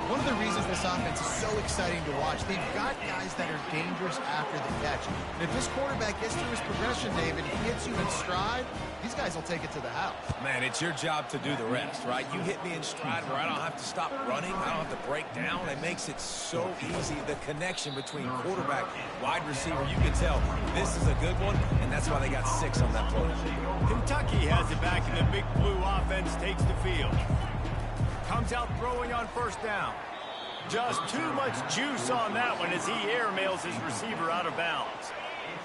One of the reasons this offense is so exciting to watch, they've got guys that are dangerous after the catch. And if this quarterback gets through his progression, David, he hits you in stride, these guys will take it to the house. Man, it's your job to do the rest, right? You hit me in stride where I don't have to stop running. I don't have to break down. It makes it so easy. The connection between quarterback, wide receiver, you can tell this is a good one, and that's why they got 6 on that play. Kentucky has it back, and the big blue offense takes the field. Comes out throwing on first down. Just too much juice on that one as he airmails his receiver out of bounds.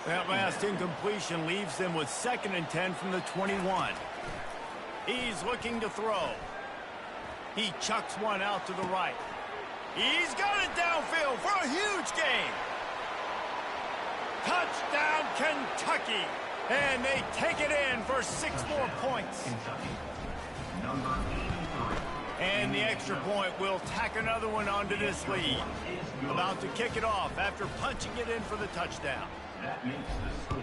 That last incompletion leaves them with 2nd and 10 from the 21. He's looking to throw. He chucks one out to the right. He's got it downfield for a huge gain. Touchdown, Kentucky. And they take it in for 6 more points. Number 83. And the extra point will tack another one onto this lead. About to kick it off after punching it in for the touchdown. That makes the score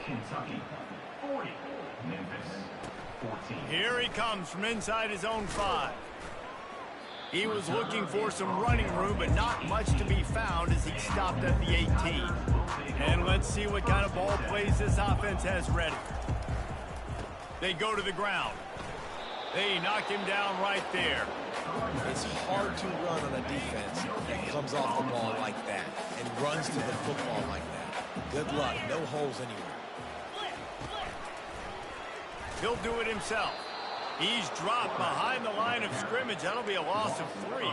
Kentucky 40, Memphis 14. Here he comes from inside his own 5. He was looking for some running room, but not much to be found as he stopped at the 18. And let's see what kind of ball plays this offense has ready. They go to the ground. They knock him down right there. It's hard to run on a defense that comes off the ball like that and runs to the football like that. Good luck. No holes anywhere. He'll do it himself. He's dropped behind the line of scrimmage. That'll be a loss of 3.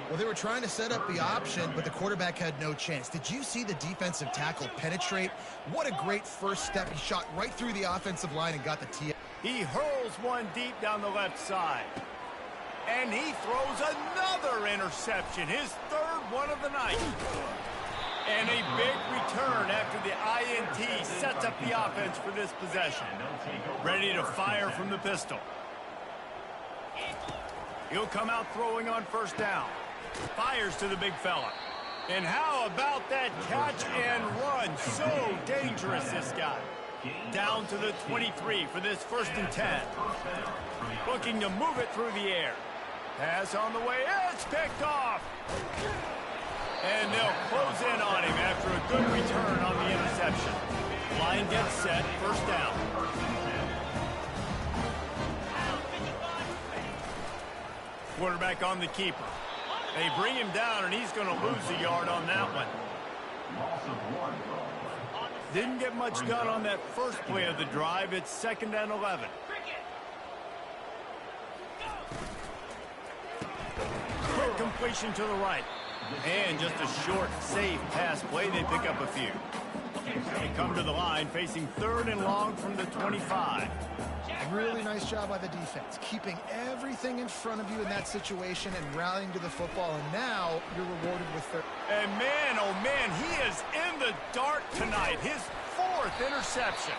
Well, they were trying to set up the option, but the quarterback had no chance. Did you see the defensive tackle penetrate? What a great first step. He shot right through the offensive line and got the tee. He hurls one deep down the left side. And he throws another interception, his 3rd one of the night. And a big return after the INT sets up the offense for this possession. Ready to fire from the pistol. He'll come out throwing on first down. Fires to the big fella. And how about that catch and run? So dangerous, this guy. Down to the 23 for this 1st and 10. Looking to move it through the air. Pass on the way. It's picked off. And they'll close in on him after a good return on the interception. Line gets set. First down. Quarterback on the keeper. They bring him down, and he's going to lose a yard on that one. Didn't get much done on that first play of the drive. It's 2nd and 11. Quick completion to the right. And just a short, safe pass play. They pick up a few. They come to the line facing 3rd and long from the 25. A really nice job by the defense, keeping everything in front of you in that situation and rallying to the football. And now you're rewarded with 3rd. And man, oh man, he is in the dark tonight. His 4th interception.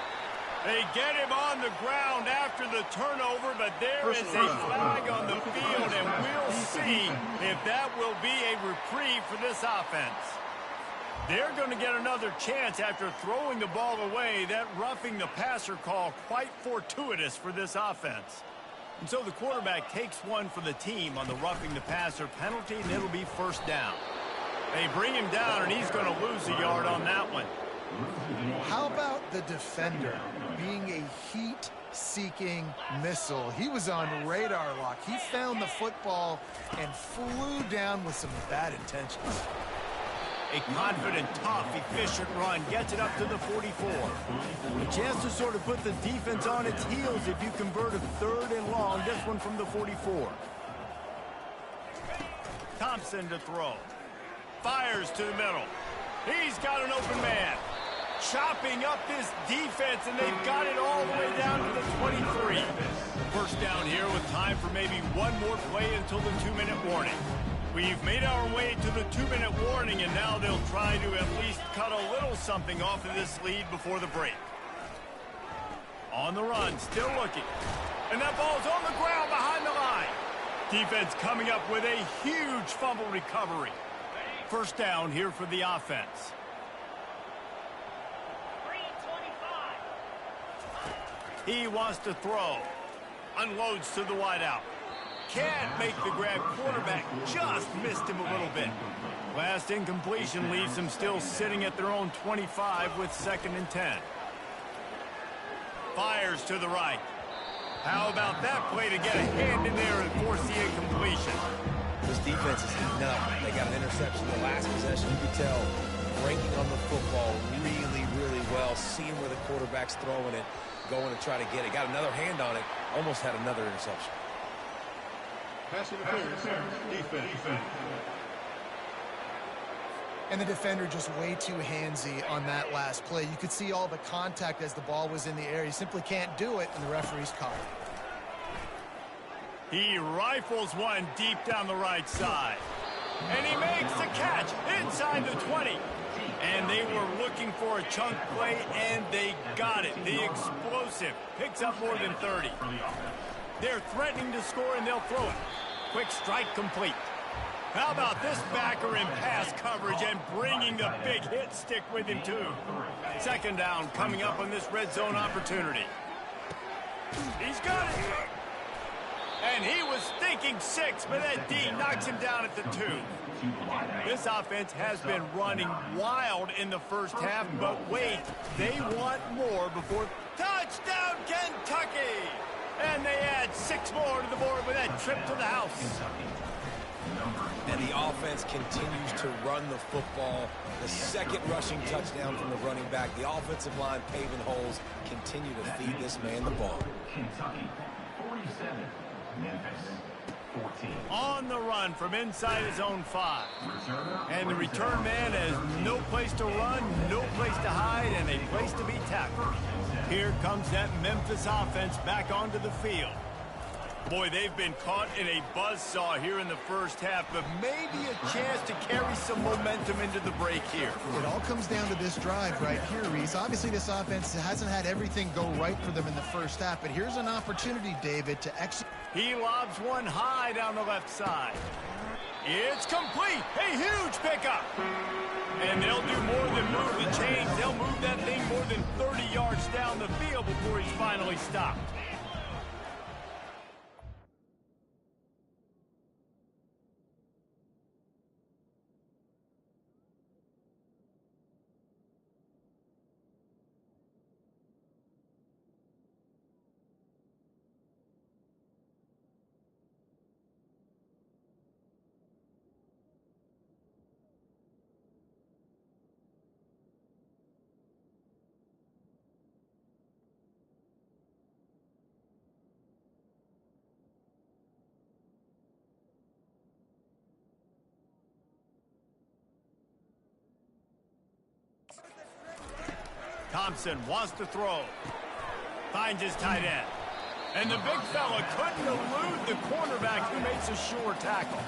They get him on the ground after the turnover, but there is a flag on the field, and we'll see if that will be a reprieve for this offense. They're going to get another chance after throwing the ball away. That roughing the passer call quite fortuitous for this offense. And so the quarterback takes one for the team on the roughing the passer penalty, and it'll be first down. They bring him down, and he's going to lose a yard on that one. How about the defender being a heat-seeking missile? He was on radar lock. He found the football and flew down with some bad intentions. A confident, tough, efficient run gets it up to the 44. A chance to sort of put the defense on its heels if you convert a 3rd and long. This one from the 44. Thompson to throw. Fires to the middle. He's got an open man. Chopping up this defense, and they've got it all the way down to the 23. First down here with time for maybe one more play until the 2-minute warning. We've made our way to the 2-minute warning, and now they'll try to at least cut a little something off of this lead before the break. On the run, still looking. And that ball's on the ground behind the line. Defense coming up with a huge fumble recovery. First down here for the offense. He wants to throw. Unloads to the wideout. can't make the grab. Quarterback just missed him a little bit. Last incompletion leaves them still sitting at their own 25 with 2nd and 10. Fires to the right. How about that play to get a hand in there and force the incompletion? This defense is heating up. They got an interception the last possession. You could tell breaking on the football really, really well, seeing where the quarterback's throwing it, going to try to get it. Got another hand on it, almost had another interception. Pass interference, defense. And the defender just way too handsy on that last play. You could see all the contact as the ball was in the air. He simply can't do it, and the referee's caught it. He rifles one deep down the right side. And he makes the catch inside the 20. And they were looking for a chunk play, and they got it. The explosive picks up more than 30. They're threatening to score, and they'll throw it. Quick strike complete. How about this backer in pass coverage and bringing the big hit stick with him, too? 2nd down coming up on this red zone opportunity. He's got it. And he was thinking 6, but that D knocks him down at the 2. This offense has been running wild in the first half, but wait, they want more before touchdown Kentucky! And they add 6 more to the board with that trip to the house. And the offense continues to run the football. The 2nd rushing touchdown from the running back. The offensive line paving holes. Continue to feed this man the ball. Kentucky, 47. Memphis, 14. On the run from inside his own 5. And the return man has no place to run, no place to hide, and a place to be tackled. Here comes that Memphis offense back onto the field. Boy, they've been caught in a buzzsaw here in the first half, but maybe a chance to carry some momentum into the break here. It all comes down to this drive right here, Reese. Obviously, this offense hasn't had everything go right for them in the first half, but here's an opportunity, David, to execute. He lobs one high down the left side. It's complete. A huge pickup. And they'll do more than move the chains. They'll move that thing more than 30 yards down the field before he's finally stopped. Thompson wants to throw. Finds his tight end. And the big fella couldn't elude the cornerback who makes a sure tackle.